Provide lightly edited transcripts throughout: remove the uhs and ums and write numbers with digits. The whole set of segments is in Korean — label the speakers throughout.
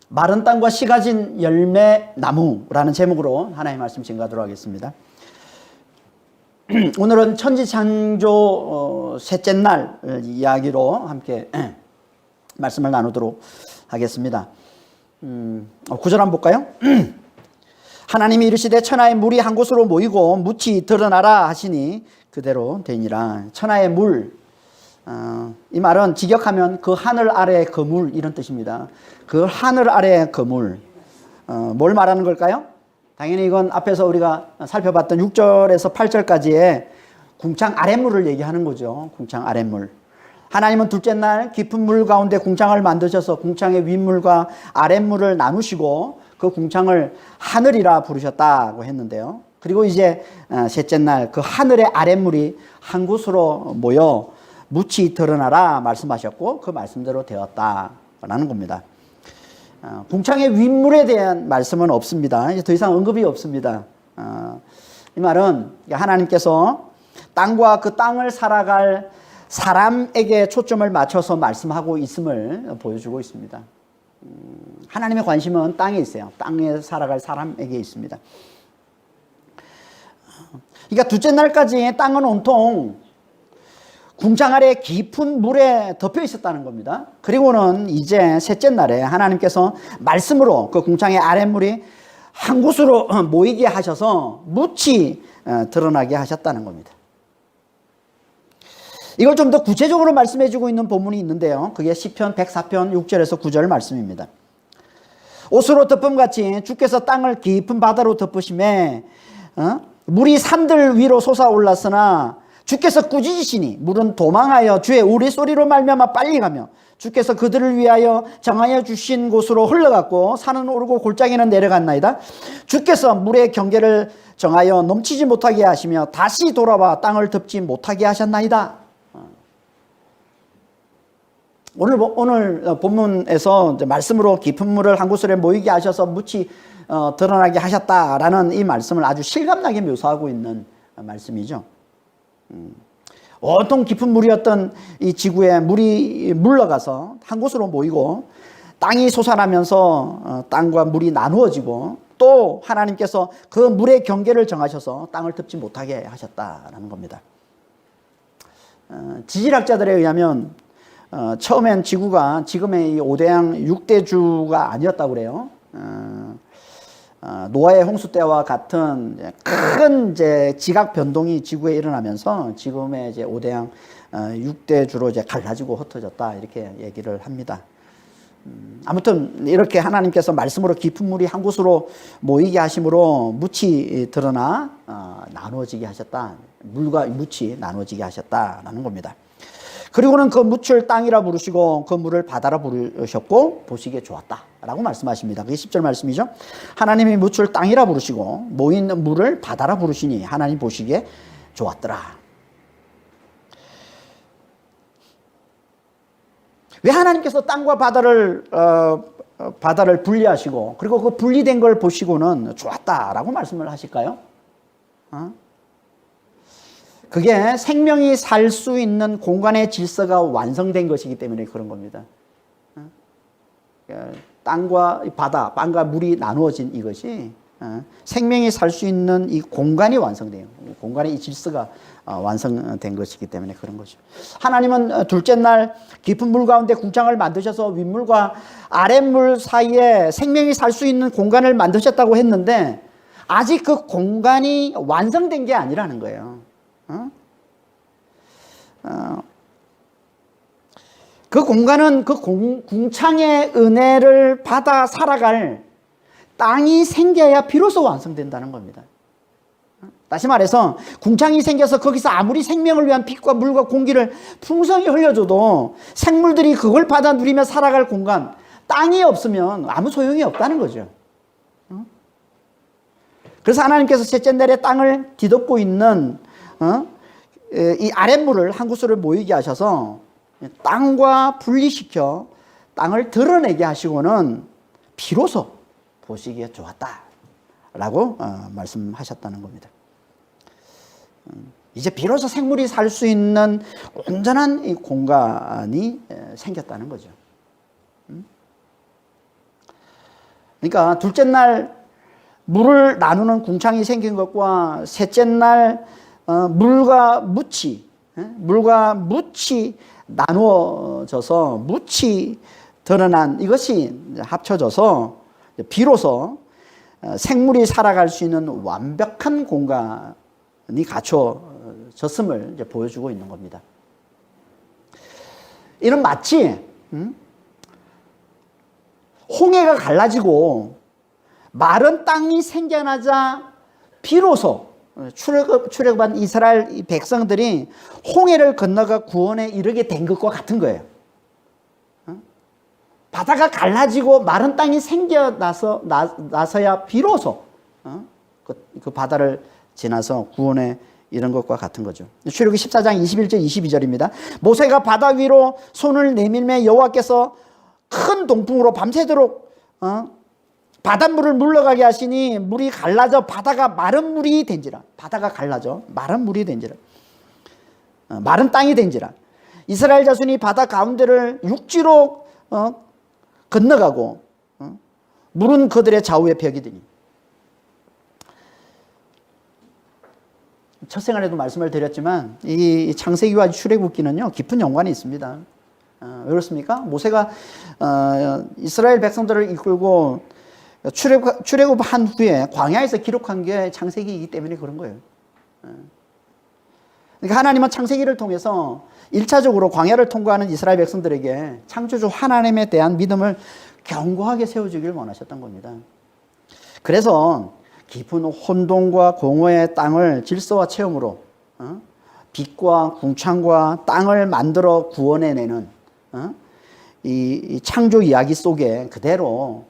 Speaker 1: 마른 땅과 씨 가진 열매 나무라는 제목으로 하나님의 말씀 증거하도록 하겠습니다. 오늘은 천지창조 셋째 날 이야기로 함께 말씀을 나누도록 하겠습니다. 9절 한번 볼까요? 하나님이 이르시되 천하의 물이 한 곳으로 모이고 묻이 드러나라 하시니 그대로 되니라. 천하의 물, 이 말은 직역하면 그 하늘 아래의 그물 이런 뜻입니다. 그 하늘 아래의 그물, 뭘 말하는 걸까요? 당연히 이건 앞에서 우리가 살펴봤던 6절에서 8절까지의 궁창 아랫물을 얘기하는 거죠. 궁창 아랫물. 하나님은 둘째 날 깊은 물 가운데 궁창을 만드셔서 궁창의 윗물과 아랫물을 나누시고 그 궁창을 하늘이라 부르셨다고 했는데요. 그리고 이제 셋째 날 그 하늘의 아랫물이 한 곳으로 모여 묻이 드러나라 말씀하셨고 그 말씀대로 되었다라는 겁니다. 궁창의 윗물에 대한 말씀은 없습니다. 이제 더 이상 언급이 없습니다. 이 말은 하나님께서 땅과 그 땅을 살아갈 사람에게 초점을 맞춰서 말씀하고 있음을 보여주고 있습니다. 하나님의 관심은 땅에 있어요. 땅에 살아갈 사람에게 있습니다. 그러니까 둘째 날까지 땅은 온통 궁창 아래 깊은 물에 덮여 있었다는 겁니다. 그리고는 이제 셋째 날에 하나님께서 말씀으로 그 궁창의 아랫물이 한 곳으로 모이게 하셔서 묻이 드러나게 하셨다는 겁니다. 이걸 좀 더 구체적으로 말씀해 주고 있는 본문이 있는데요. 그게 시편 104편 6절에서 9절 말씀입니다. 옷으로 덮음같이 주께서 땅을 깊은 바다로 덮으심에 물이 산들 위로 솟아올랐으나 주께서 꾸짖으시니 물은 도망하여 주의 우리소리로 말미암아 빨리 가며 주께서 그들을 위하여 정하여 주신 곳으로 흘러갔고 산은 오르고 골짜기는 내려갔나이다. 주께서 물의 경계를 정하여 넘치지 못하게 하시며 다시 돌아와 땅을 덮지 못하게 하셨나이다. 오늘 본문에서 이제 말씀으로 깊은 물을 한 곳으로 모이게 하셔서 묻이 드러나게 하셨다라는 이 말씀을 아주 실감나게 묘사하고 있는 말씀이죠. 온통 깊은 물이었던 이 지구에 물이 물러가서 한 곳으로 모이고 땅이 솟아나면서 땅과 물이 나누어지고 또 하나님께서 그 물의 경계를 정하셔서 땅을 덮지 못하게 하셨다라는 겁니다. 지질학자들에 의하면 처음엔 지구가 지금의 이 5대양 6대주가 아니었다고 그래요. 노아의 홍수 때와 같은 큰 지각 변동이 지구에 일어나면서 지금의 이제 5대양 6대주로 이제 갈라지고 흩어졌다 이렇게 얘기를 합니다. 아무튼 이렇게 하나님께서 말씀으로 깊은 물이 한 곳으로 모이게 하심으로 묻이 드러나 나누어지게 하셨다. 물과 묻이 나누어지게 하셨다라는 겁니다. 그리고는 그 묻을 땅이라 부르시고 그 물을 바다라 부르셨고 보시기에 좋았다라고 말씀하십니다. 그게 10절 말씀이죠. 하나님이 묻을 땅이라 부르시고 모인 물을 바다라 부르시니 하나님 보시기에 좋았더라. 왜 하나님께서 땅과 바다를 분리하시고 그리고 그 분리된 걸 보시고는 좋았다라고 말씀을 하실까요? 그게 생명이 살 수 있는 공간의 질서가 완성된 것이기 때문에 그런 겁니다. 땅과 바다, 땅과 물이 나누어진 이것이 생명이 살 수 있는 이 공간이 완성돼요. 공간의 이 질서가 완성된 것이기 때문에 그런 거죠. 하나님은 둘째 날 깊은 물 가운데 궁창을 만드셔서 윗물과 아랫물 사이에 생명이 살 수 있는 공간을 만드셨다고 했는데 아직 그 공간이 완성된 게 아니라는 거예요. 그 공간은 그 궁창의 은혜를 받아 살아갈 땅이 생겨야 비로소 완성된다는 겁니다. 다시 말해서 궁창이 생겨서 거기서 아무리 생명을 위한 빛과 물과 공기를 풍성히 흘려줘도 생물들이 그걸 받아 누리며 살아갈 공간, 땅이 없으면 아무 소용이 없다는 거죠. 그래서 하나님께서 셋째 날에 땅을 뒤덮고 있는 이 아랫물을 한 곳으로 모이게 하셔서 땅과 분리시켜 땅을 드러내게 하시고는 비로소 보시기에 좋았다라고 말씀하셨다는 겁니다. 이제 비로소 생물이 살 수 있는 온전한 이 공간이 생겼다는 거죠. 그러니까 둘째 날 물을 나누는 궁창이 생긴 것과 셋째 날 물과 묻이 나누어져서 묻이 드러난 이것이 합쳐져서 비로소 생물이 살아갈 수 있는 완벽한 공간이 갖춰졌음을 이제 보여주고 있는 겁니다. 이는 마치 홍해가 갈라지고 마른 땅이 생겨나자 비로소 출애굽한 이스라엘 백성들이 홍해를 건너가 구원에 이르게 된 것과 같은 거예요. 바다가 갈라지고 마른 땅이 생겨나서야 비로소 그 바다를 지나서 구원에 이른 것과 같은 거죠. 출애굽기 14장 21절 22절입니다. 모세가 바다 위로 손을 내밀매 여호와께서 큰 동풍으로 밤새도록 바닷물을 물러가게 하시니 물이 갈라져 바다가 마른 물이 된지라. 바다가 갈라져 마른 물이 된지라. 마른 땅이 된지라. 이스라엘 자손이 바다 가운데를 육지로 건너가고 물은 그들의 좌우에 벽이 되니. 첫 생활에도 말씀을 드렸지만 이 창세기와 출애굽기는요 깊은 연관이 있습니다. 왜 그렇습니까? 모세가 이스라엘 백성들을 이끌고 출애굽한 후에 광야에서 기록한 게 창세기이기 때문에 그런 거예요. 그러니까 하나님은 창세기를 통해서 1차적으로 광야를 통과하는 이스라엘 백성들에게 창조주 하나님에 대한 믿음을 견고하게 세워주기를 원하셨던 겁니다. 그래서 깊은 혼돈과 공허의 땅을 질서와 체험으로 빛과 궁창과 땅을 만들어 구원해내는 이 창조 이야기 속에 그대로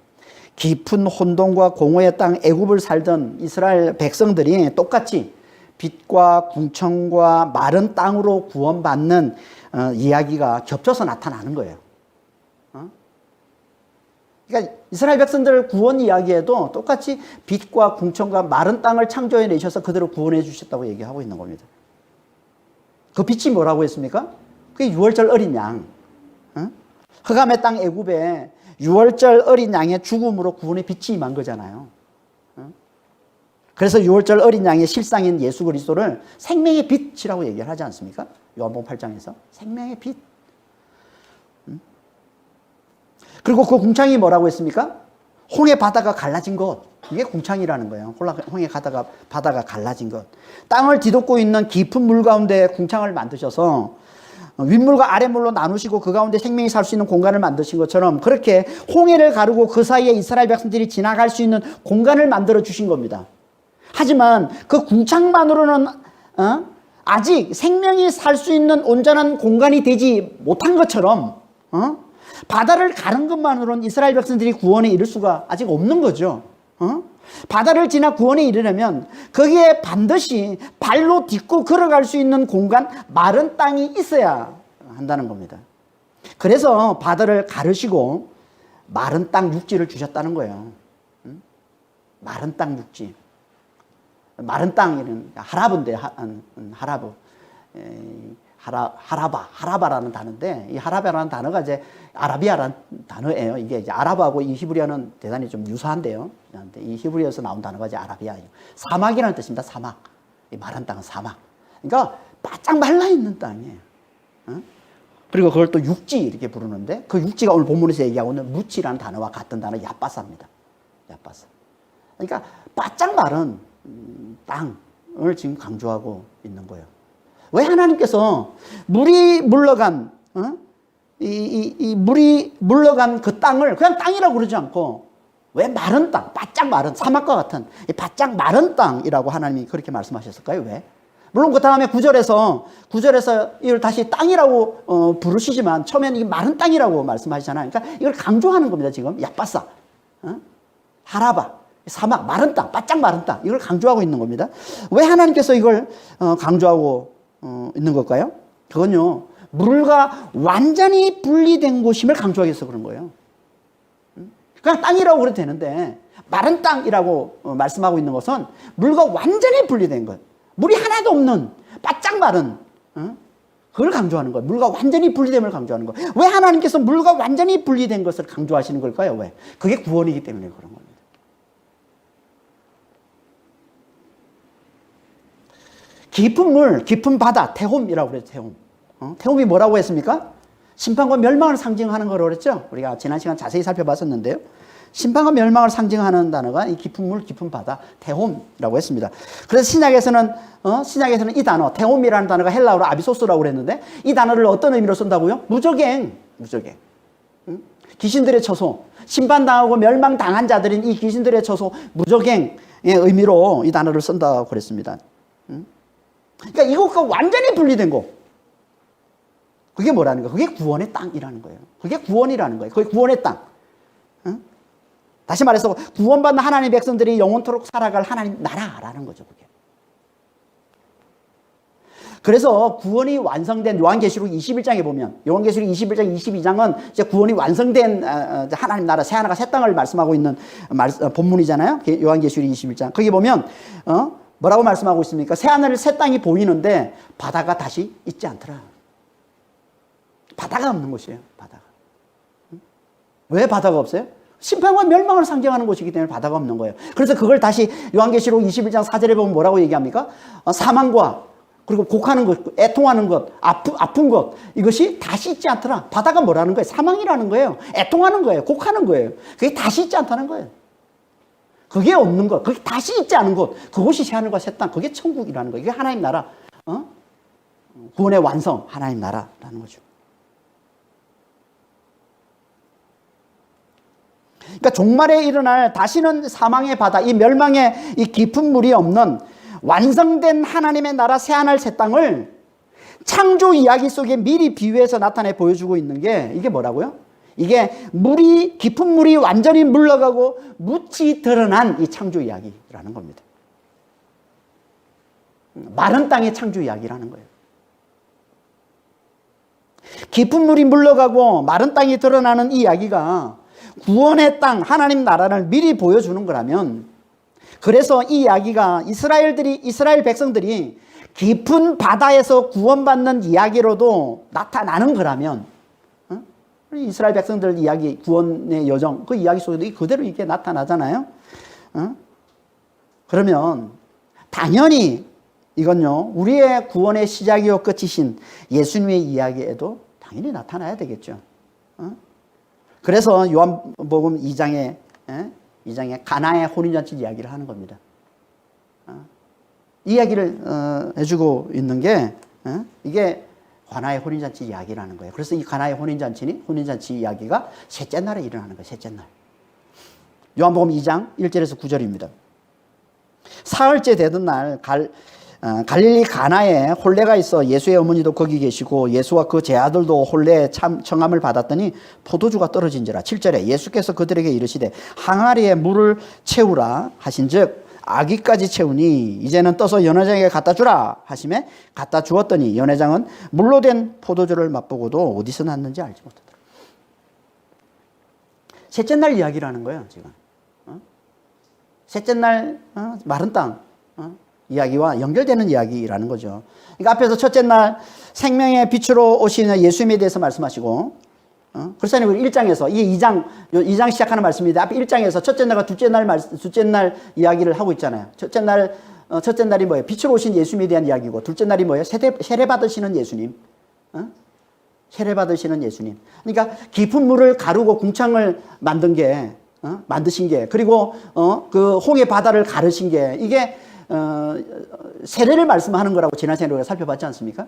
Speaker 1: 깊은 혼돈과 공허의 땅 애굽을 살던 이스라엘 백성들이 똑같이 빛과 궁창과 마른 땅으로 구원받는 이야기가 겹쳐서 나타나는 거예요. 그러니까 이스라엘 백성들 구원 이야기에도 똑같이 빛과 궁창과 마른 땅을 창조해 내셔서 그대로 구원해 주셨다고 얘기하고 있는 겁니다. 그 빛이 뭐라고 했습니까? 그게 6월절 어린 양. 흑암의 땅 애굽에 6월절 어린 양의 죽음으로 구원의 빛이 임한 거잖아요. 그래서 6월절 어린 양의 실상인 예수 그리스도를 생명의 빛이라고 얘기를 하지 않습니까? 요한복음 8장에서 생명의 빛. 그리고 그 궁창이 뭐라고 했습니까? 홍해 바다가 갈라진 것. 이게 궁창이라는 거예요. 홍해 바다가 갈라진 것. 땅을 뒤덮고 있는 깊은 물 가운데 궁창을 만드셔서 윗물과 아랫물로 나누시고 그 가운데 생명이 살 수 있는 공간을 만드신 것처럼 그렇게 홍해를 가르고 그 사이에 이스라엘 백성들이 지나갈 수 있는 공간을 만들어 주신 겁니다. 하지만 그 궁창만으로는 아직 생명이 살 수 있는 온전한 공간이 되지 못한 것처럼 바다를 가른 것만으로는 이스라엘 백성들이 구원에 이를 수가 아직 없는 거죠. 바다를 지나 구원에 이르려면 거기에 반드시 발로 딛고 걸어갈 수 있는 공간, 마른 땅이 있어야 한다는 겁니다. 그래서 바다를 가르시고 마른 땅 육지를 주셨다는 거예요. 마른 땅 육지. 마른 땅이는 하라브인데, 하라바라는 단어인데, 이 하라바라는 단어가 이제 아라비아라는 단어예요. 이게 이제 아랍하고 이 히브리어는 대단히 좀 유사한데요. 이 히브리어에서 나온 단어가 이제 아라비아예요. 사막이라는 뜻입니다. 사막. 이 마른 땅은 사막. 그러니까 바짝 말라있는 땅이에요. 그리고 그걸 또 육지 이렇게 부르는데, 그 육지가 오늘 본문에서 얘기하고 있는 무치라는 단어와 같은 단어 야빠사입니다. 야빠사. 그러니까 바짝 마른 땅을 지금 강조하고 있는 거예요. 왜 하나님께서 물이 물러간 물이 물러간 그 땅을 그냥 땅이라고 그러지 않고 왜 마른 땅, 바짝 마른 사막과 같은 이 바짝 마른 땅이라고 하나님이 그렇게 말씀하셨을까요? 왜? 물론 그 다음에 9절에서 이걸 다시 땅이라고 부르시지만 처음에는 이 마른 땅이라고 말씀하시잖아요. 그러니까 이걸 강조하는 겁니다. 지금 야빠사, 하라바, 사막, 마른 땅, 바짝 마른 땅 이걸 강조하고 있는 겁니다. 왜 하나님께서 이걸 강조하고 있는 걸까요? 그건요, 물과 완전히 분리된 곳임을 강조하기 위해서 그런 거예요. 그냥 땅이라고 그래도 되는데 마른 땅이라고 말씀하고 있는 것은 물과 완전히 분리된 것, 물이 하나도 없는 바짝 마른 그걸 강조하는 거예요. 물과 완전히 분리됨을 강조하는 거예요. 왜 하나님께서 물과 완전히 분리된 것을 강조하시는 걸까요? 왜? 그게 구원이기 때문에 그런 거예요. 깊은 물, 깊은 바다, 태홈이라고 그랬죠. 태홈. 태홈이 뭐라고 했습니까? 심판과 멸망을 상징하는 거라고 그랬죠. 우리가 지난 시간 자세히 살펴봤었는데요. 심판과 멸망을 상징하는 단어가 이 깊은 물, 깊은 바다, 태홈이라고 했습니다. 그래서 신약에서는 이 단어, 태홈이라는 단어가 헬라어로 아비소스라고 그랬는데 이 단어를 어떤 의미로 쓴다고요? 무저갱. 귀신들의 처소, 심판당하고 멸망당한 자들인 이 귀신들의 처소, 무저갱의 의미로 이 단어를 쓴다고 그랬습니다. 그러니까 이것과 완전히 분리된 곳. 그게 뭐라는 거예요? 그게 구원의 땅이라는 거예요. 그게 구원이라는 거예요. 그게 구원의 땅. 다시 말해서 구원받는 하나님의 백성들이 영원토록 살아갈 하나님 나라라는 거죠. 그게. 그래서 구원이 완성된 요한계시록 21장에 보면 요한계시록 21장, 22장은 이제 구원이 완성된 하나님 나라 새 하나가 새 땅을 말씀하고 있는 본문이잖아요. 요한계시록 21장. 거기 보면 뭐라고 말씀하고 있습니까? 새 하늘 새 땅이 보이는데 바다가 다시 있지 않더라. 바다가 없는 곳이에요. 바다가. 왜 바다가 없어요? 심판과 멸망을 상징하는 곳이기 때문에 바다가 없는 거예요. 그래서 그걸 다시 요한계시록 21장 4절에 보면 뭐라고 얘기합니까? 사망과 그리고 곡하는 것, 애통하는 것, 아픈 것, 이것이 다시 있지 않더라. 바다가 뭐라는 거예요? 사망이라는 거예요. 애통하는 거예요. 곡하는 거예요. 그게 다시 있지 않다는 거예요. 그게 없는 것, 그게 다시 있지 않은 곳, 그곳이 새하늘과 새 땅, 그게 천국이라는 거예요. 이게 하나님 나라, 구원의 완성, 하나님 나라라는 거죠. 그러니까 종말에 일어날 다시는 사망의 바다, 이 멸망의 이 깊은 물이 없는 완성된 하나님의 나라 새하늘 새 땅을 창조 이야기 속에 미리 비유해서 나타내 보여주고 있는 게 이게 뭐라고요? 이게 깊은 물이 완전히 물러가고 묻이 드러난 이 창조 이야기라는 겁니다. 마른 땅의 창조 이야기라는 거예요. 깊은 물이 물러가고 마른 땅이 드러나는 이 이야기가 구원의 땅, 하나님 나라를 미리 보여주는 거라면, 그래서 이 이야기가 이스라엘 백성들이 깊은 바다에서 구원받는 이야기로도 나타나는 거라면, 이스라엘 백성들 이야기, 구원의 여정, 그 이야기 속에도 그대로 이게 나타나잖아요. 그러면 당연히 이건요, 우리의 구원의 시작이요 끝이신 예수님의 이야기에도 당연히 나타나야 되겠죠. 그래서 요한복음 2장에 가나의 혼인잔치 이야기를 하는 겁니다. 이 이야기를 해주고 있는 게 이게 가나의 혼인잔치 이야기라는 거예요. 그래서 이 가나의 혼인잔치 이야기가 셋째 날에 일어나는 거예요. 셋째 날. 요한복음 2장 1절에서 9절입니다. 사흘째 되던 날 갈릴리 가나에 혼례가 있어 예수의 어머니도 거기 계시고 예수와 그 제 아들도 혼례에 청함을 받았더니 포도주가 떨어진지라. 7절에 예수께서 그들에게 이르시되 항아리에 물을 채우라 하신즉 아기까지 채우니 이제는 떠서 연회장에 갖다 주라 하시매 갖다 주었더니 연회장은 물로 된 포도주를 맛보고도 어디서 났는지 알지 못하더라. 셋째 날 이야기라는 거예요. 지금 셋째 날 마른 땅 이야기와 연결되는 이야기라는 거죠. 그러니까 앞에서 첫째 날 생명의 빛으로 오시는 예수님에 대해서 말씀하시고, 그렇잖아요. 1장에서, 이게 2장 시작하는 말씀인데, 앞에 1장에서 첫째 날과 둘째 날 이야기를 하고 있잖아요. 첫째 날이 뭐예요? 빛으로 오신 예수님에 대한 이야기고, 둘째 날이 뭐예요? 세례 받으시는 예수님. 세례 받으시는 예수님. 그러니까 깊은 물을 가르고 궁창을 만드신 게, 그리고, 그 홍해 바다를 가르신 게, 이게, 세례를 말씀하는 거라고 지난 시간에 우리가 살펴봤지 않습니까?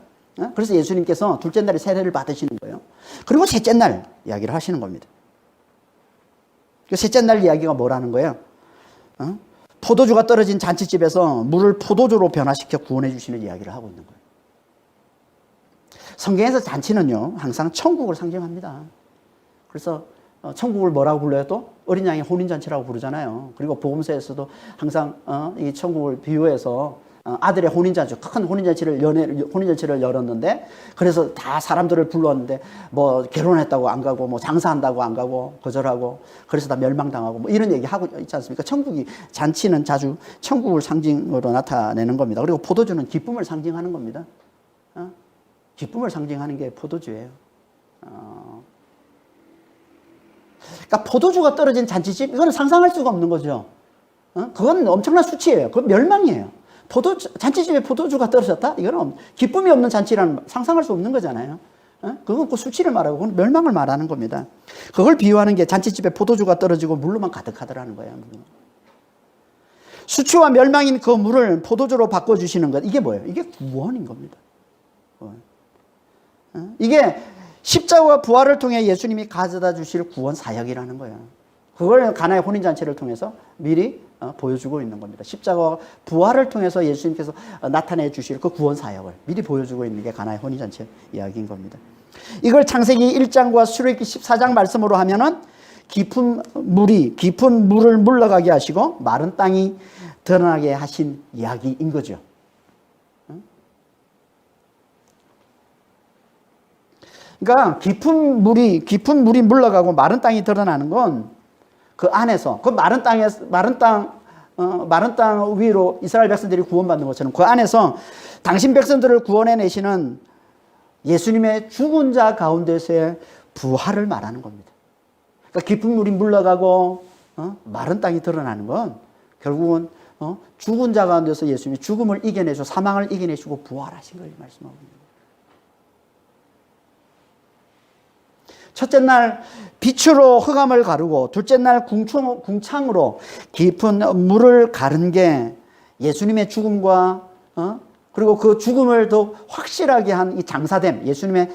Speaker 1: 그래서 예수님께서 둘째 날에 세례를 받으시는 거예요. 그리고 셋째 날 이야기를 하시는 겁니다. 셋째 날 이야기가 뭐라는 거예요? 포도주가 떨어진 잔치집에서 물을 포도주로 변화시켜 구원해 주시는 이야기를 하고 있는 거예요. 성경에서 잔치는요, 항상 천국을 상징합니다. 그래서 천국을 뭐라고 불러요? 또 어린 양의 혼인잔치라고 부르잖아요. 그리고 복음서에서도 항상 이 천국을 비유해서 아들의 혼인잔치, 큰 혼인잔치를 열었는데, 그래서 다 사람들을 불렀는데 뭐 결혼했다고 안 가고, 뭐 장사한다고 안 가고, 거절하고, 그래서 다 멸망당하고, 뭐 이런 얘기 하고 있지 않습니까? 잔치는 자주 천국을 상징으로 나타내는 겁니다. 그리고 포도주는 기쁨을 상징하는 겁니다. 기쁨을 상징하는 게 포도주예요. 그러니까 포도주가 떨어진 잔치집, 이거는 상상할 수가 없는 거죠. 그건 엄청난 수치예요. 그건 멸망이에요. 잔치집에 포도주가 떨어졌다? 이거는 기쁨이 없는 잔치라는 상상할 수 없는 거잖아요. 그건 그 수치를 말하고 그건 멸망을 말하는 겁니다. 그걸 비유하는 게 잔치집에 포도주가 떨어지고 물로만 가득하더라는 거예요. 수치와 멸망인 그 물을 포도주로 바꿔주시는 것, 이게 뭐예요? 이게 구원인 겁니다. 이게 십자가와 부활을 통해 예수님이 가져다 주실 구원 사역이라는 거예요. 그걸 가나의 혼인잔치를 통해서 미리 보여주고 있는 겁니다. 십자가와 부활을 통해서 예수님께서 나타내 주실 그 구원 사역을 미리 보여주고 있는 게 가나의 혼인잔치 이야기인 겁니다. 이걸 창세기 1장과 출애굽기 14장 말씀으로 하면은 깊은 물을 물러가게 하시고 마른 땅이 드러나게 하신 이야기인 거죠. 그러니까 깊은 물이 물러가고 마른 땅이 드러나는 건 그 안에서, 그 마른 땅 위로 이스라엘 백성들이 구원받는 것처럼 그 안에서 당신 백성들을 구원해 내시는 예수님의 죽은 자 가운데서의 부활을 말하는 겁니다. 그러니까 깊은 물이 물러가고 마른 땅이 드러나는 건 결국은 죽은 자 가운데서 예수님이 죽음을 이겨내시고 사망을 이겨내시고 부활하신 걸 말씀하고 있습니다. 첫째 날 빛으로 흑암을 가르고 둘째 날 궁창으로 깊은 물을 가른 게 예수님의 죽음과 그리고 그 죽음을 더 확실하게 한 이 장사됨, 예수님의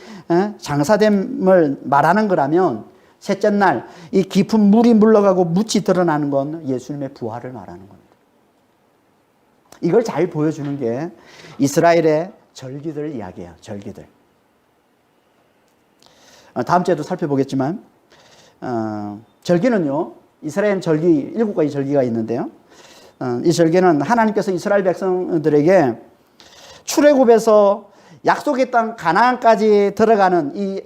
Speaker 1: 장사됨을 말하는 거라면 셋째 날 이 깊은 물이 물러가고 묻이 드러나는 건 예수님의 부활을 말하는 겁니다. 이걸 잘 보여주는 게 이스라엘의 절기들 이야기예요. 절기들. 다음 주에도 살펴보겠지만 절기는요, 이스라엘 절기 7가지 절기가 있는데요, 이 절기는 하나님께서 이스라엘 백성들에게 출애굽에서 약속의 땅 가나안까지 들어가는 이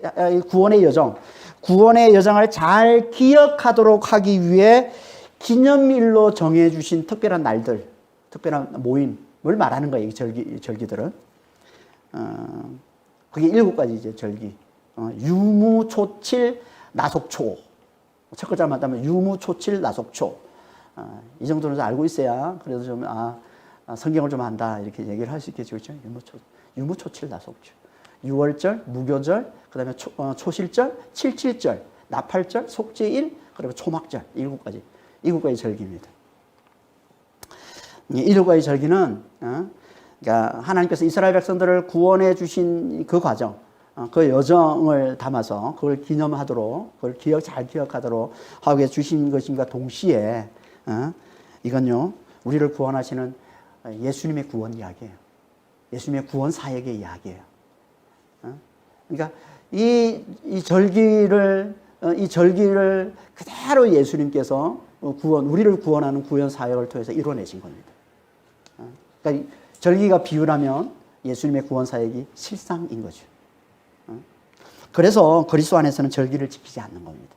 Speaker 1: 구원의 여정을 잘 기억하도록 하기 위해 기념일로 정해주신 특별한 날들, 특별한 모임을 말하는 거예요. 이 절기들은. 그게 7가지 이제 절기. 유무초칠 나속초. 첫 글자를 맞다면 유무초칠 나속초. 이 정도는 알고 있어야 그래도 좀 성경을 좀 안다 이렇게 얘기를 할 수 있겠죠. 그렇죠? 유무초칠 나속초. 6월절, 무교절, 그다음에 초실절, 칠칠절, 나팔절, 속죄일, 그리고 초막절. 7가지 절기입니다. 이 7가지 절기는 그러니까 하나님께서 이스라엘 백성들을 구원해 주신 그 과정, 그 여정을 담아서 그걸 기념하도록, 그걸 잘 기억하도록 하게 주신 것인가 동시에 이건요, 우리를 구원하시는 예수님의 구원 이야기예요. 예수님의 구원 사역의 이야기예요. 그러니까 이 절기를 그대로 예수님께서 우리를 구원하는 구원 사역을 통해서 이뤄내신 겁니다. 그러니까 절기가 비유라면 예수님의 구원 사역이 실상인 거죠. 그래서 그리스도 안에서는 절기를 지키지 않는 겁니다.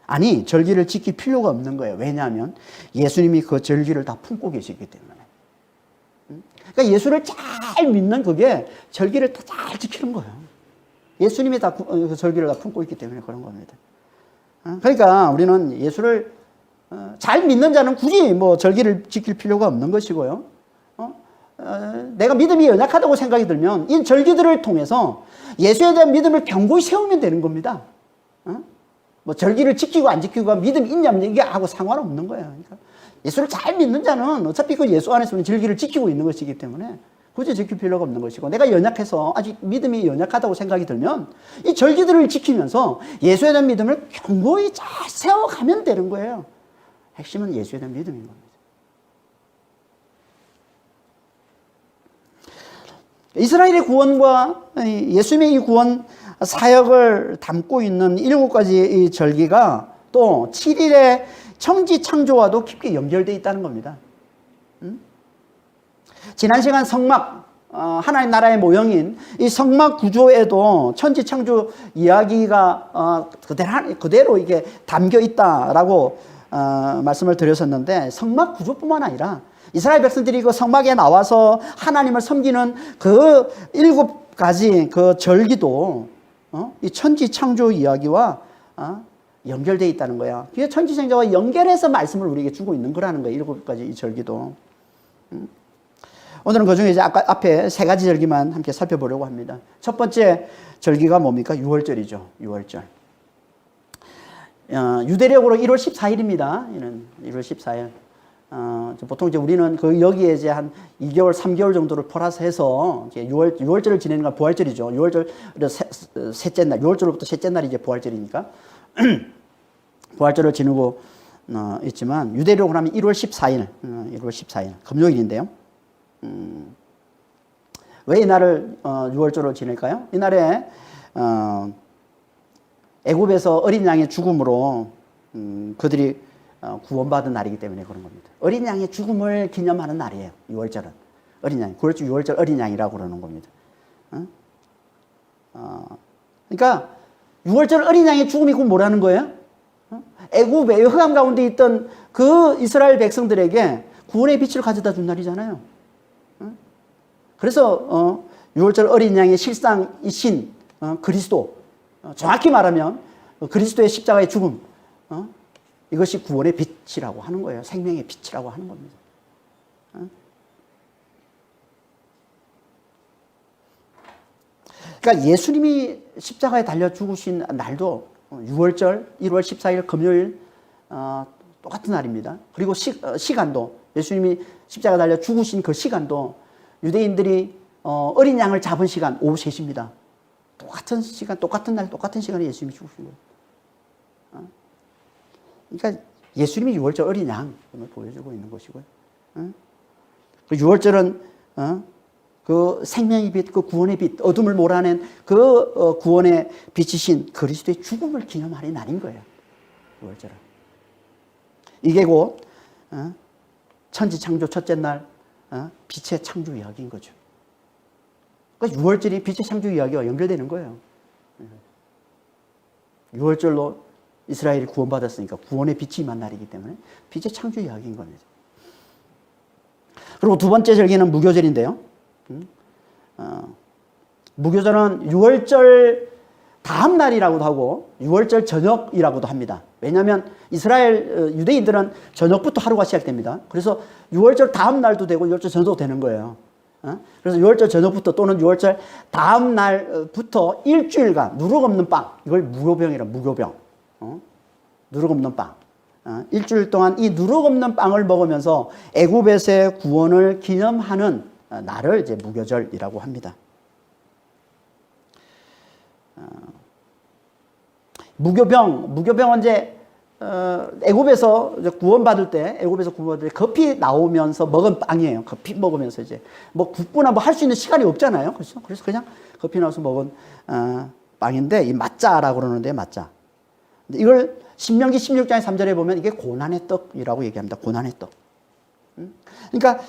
Speaker 1: 아니, 절기를 지킬 필요가 없는 거예요. 왜냐하면 예수님이 그 절기를 다 품고 계시기 때문에. 그러니까 예수를 잘 믿는 그게 절기를 다 잘 지키는 거예요. 예수님이 다 그 절기를 다 품고 있기 때문에 그런 겁니다. 그러니까 우리는 예수를 잘 믿는 자는 굳이 뭐 절기를 지킬 필요가 없는 것이고요. 내가 믿음이 연약하다고 생각이 들면 이 절기들을 통해서 예수에 대한 믿음을 견고히 세우면 되는 겁니다. 뭐 절기를 지키고 안 지키고 믿음이 있냐면 이게 하고 상관없는 거예요. 그러니까 예수를 잘 믿는 자는 어차피 그 예수 안에서는 절기를 지키고 있는 것이기 때문에 굳이 지킬 필요가 없는 것이고, 내가 연약해서 아직 믿음이 연약하다고 생각이 들면 이 절기들을 지키면서 예수에 대한 믿음을 견고히 잘 세워가면 되는 거예요. 핵심은 예수에 대한 믿음인 겁니다. 이스라엘의 구원과 예수님의 이 구원 사역을 담고 있는 7가지 이 절기가 또 7일의 천지 창조와도 깊게 연결되어 있다는 겁니다. 지난 시간 성막, 하나님 나라의 모형인 이 성막 구조에도 천지 창조 이야기가 그대로 이게 담겨 있다라고 말씀을 드렸었는데, 성막 구조뿐만 아니라 이스라엘 백성들이 그 성막에 나와서 하나님을 섬기는 그 7가지 그 절기도 이 천지 창조 이야기와 연결되어 있다는 거야. 그게 천지 창조와 연결해서 말씀을 우리에게 주고 있는 거라는 거예요. 7가지 이 절기도. 오늘은 그 중에 이제 아까 앞에 세 가지 절기만 함께 살펴보려고 합니다. 첫 번째 절기가 뭡니까? 유월절이죠. 유월절. 유대력으로 1월 14일입니다. 이는 1월 14일. 보통 이제 우리는 그 여기에 이제 한 2개월, 3개월 정도를 플러스 해서 이제 유월절을 지내는 건 부활절이죠. 유월절 셋째 날, 유월절로부터 셋째 날이 이제 부활절이니까 부활절을 지내고 있지만 유대력으로 하면 1월 14일, 1월 14일 금요일인데요. 왜 이 날을 유월절로 지낼까요? 이 날에 애굽에서 어린 양의 죽음으로 그들이 구원받은 날이기 때문에 그런 겁니다. 어린 양의 죽음을 기념하는 날이에요. 유월절은 어린 양, 그렇죠. 유월절 어린 양이라고 그러는 겁니다. 그러니까 유월절 어린 양의 죽음이 곧 뭐라는 거예요? 애굽의 흑암 가운데 있던 그 이스라엘 백성들에게 구원의 빛을 가져다 준 날이잖아요. 그래서 유월절 어린 양의 실상이신 그리스도, 정확히 말하면 그리스도의 십자가의 죽음, 이것이 구원의 빛이라고 하는 거예요. 생명의 빛이라고 하는 겁니다. 그러니까 예수님이 십자가에 달려 죽으신 날도 유월절 1월 14일 금요일 똑같은 날입니다. 그리고 시간도 예수님이 십자가에 달려 죽으신 그 시간도 유대인들이 어린 양을 잡은 시간 오후 3시입니다. 똑같은 시간, 똑같은 날, 똑같은 시간에 예수님이 죽으신 거예요. 그러니까 예수님이 유월절 어린 양을 보여주고 있는 것이고요. 그 유월절은 그 생명의 빛, 그 구원의 빛, 어둠을 몰아낸 그 구원의 빛이신 그리스도의 죽음을 기념하는 날인 거예요. 유월절은. 이게 곧 천지 창조 첫째 날 빛의 창조 이야기인 거죠. 그러니까 유월절이 빛의 창조 이야기와 연결되는 거예요. 유월절로 이스라엘이 구원받았으니까 구원의 빛이 임한 날이기 때문에 빛의 창조 이야기인 겁니다. 그리고 두 번째 절기는 무교절인데요. 무교절은 유월절 다음 날이라고도 하고 유월절 저녁이라고도 합니다. 왜냐하면 이스라엘 유대인들은 저녁부터 하루가 시작됩니다. 그래서 유월절 다음 날도 되고 유월절 저녁도 되는 거예요. 그래서 유월절 저녁부터 또는 유월절 다음 날부터 일주일간 누룩 없는 빵, 이걸 무교병이라 무교병, 누룩 없는 빵, 일주일 동안 이 누룩 없는 빵을 먹으면서 애굽에서의 구원을 기념하는 날을 이제 무교절이라고 합니다. 무교병은 이제 애굽에서 구원받을 때 급히 나오면서 먹은 빵이에요. 급히 먹으면서 이제 뭐 굽거나 뭐 할 수 있는 시간이 없잖아요. 그렇죠? 그래서 그냥 급히 나와서 먹은 빵인데 이 마짜라고 그러는데 마짜. 이걸 신명기 16장의 3절에 보면 이게 고난의 떡이라고 얘기합니다. 고난의 떡. 그러니까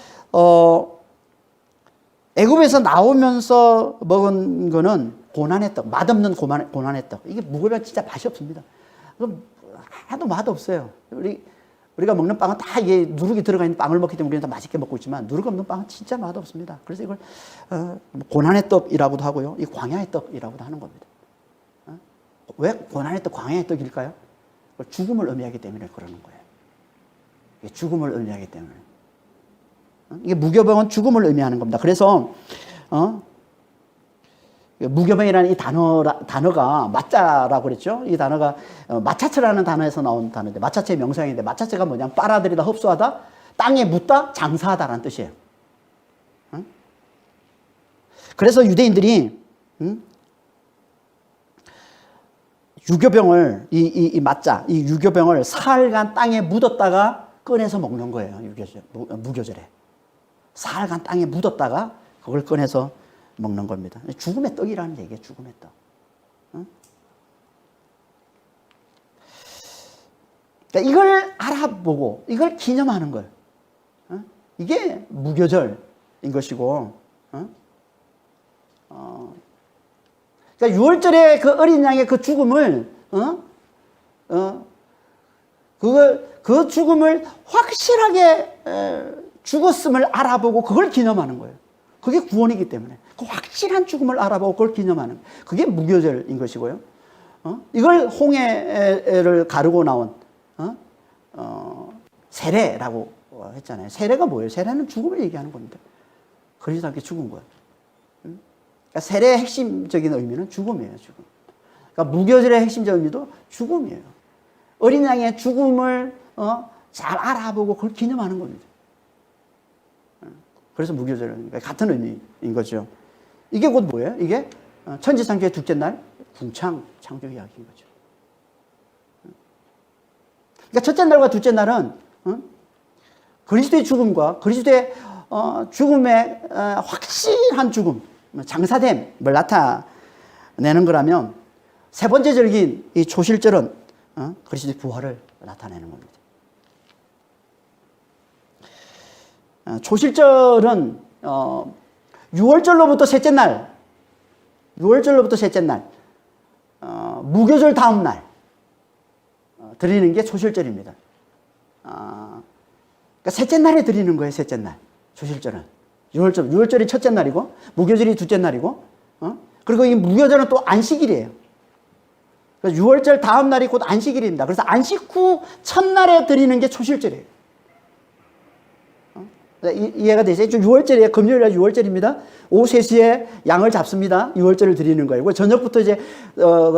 Speaker 1: 애굽에서 나오면서 먹은 거는 고난의 떡, 맛없는 고난의 떡. 이게 무교병 진짜 맛이 없습니다. 하나도 맛 없어요. 우리가 먹는 빵은 다 이게 누룩이 들어가 있는 빵을 먹기 때문에 우리는 다 맛있게 먹고 있지만 누룩 없는 빵은 진짜 맛 없습니다. 그래서 이걸 고난의 떡이라고도 하고요. 이 광야의 떡이라고도 하는 겁니다. 왜 고난의 떡, 광야의 떡일까요? 죽음을 의미하기 때문에 그러는 거예요. 이게 죽음을 의미하기 때문에. 이게 무교병은 죽음을 의미하는 겁니다. 그래서 무교병이라는 이 단어가 마짜라고 그랬죠. 이 단어가 마차체라는 단어에서 나온 단어인데 마차체의 명사인데 마차체가 뭐냐? 빨아들이다, 흡수하다, 땅에 묻다, 장사하다라는 뜻이에요. 그래서 유대인들이 유교병을 이 마짜, 이 유교병을 사흘간 땅에 묻었다가 꺼내서 먹는 거예요. 무교절에. 사흘간 땅에 묻었다가 그걸 꺼내서 먹는 겁니다. 죽음의 떡이라는 얘기예요. 죽음의 떡. 그러니까 이걸 알아보고 이걸 기념하는 거예요. 이게 무교절인 것이고, 그러니까 유월절에 그 어린 양의 그 죽음을, 그 죽음을 확실하게 죽었음을 알아보고 그걸 기념하는 거예요. 그게 구원이기 때문에. 그 확실한 죽음을 알아보고 그걸 기념하는, 그게 무교절인 것이고요. 이걸 홍해를 가르고 나온 세례라고 했잖아요. 세례가 뭐예요? 세례는 죽음을 얘기하는 겁니다. 그리스도와 함께 죽은 거예요. 그러니까 세례의 핵심적인 의미는 죽음이에요. 죽음. 그러니까 무교절의 핵심적인 의미도 죽음이에요. 어린 양의 죽음을 잘 알아보고 그걸 기념하는 겁니다. 그래서 무교절은 같은 의미인 거죠. 이게 곧 뭐예요? 이게 천지창조의 둘째 날 궁창 창조 이야기인 거죠. 그러니까 첫째 날과 둘째 날은 그리스도의 죽음과 그리스도의 죽음의 확실한 죽음, 장사됨을 나타내는 거라면, 세 번째 절기인 이 초실절은 그리스도의 부활을 나타내는 겁니다. 초실절은 6월절로부터 셋째 날, 무교절 다음 날 드리는 게 초실절입니다. 그러니까 셋째 날에 드리는 거예요. 셋째 날 초실절은 6월절이 첫째 날이고 무교절이 둘째 날이고, 그리고 이 무교절은 또 안식일이에요. 그래서 6월절 다음 날이 곧 안식일입니다. 그래서 안식 후 첫날에 드리는 게 초실절이에요. 이해가 되세요? 6월절이에요. 금요일날 6월절입니다. 오후 3시에 양을 잡습니다. 6월절을 드리는 거예요. 저녁부터 이제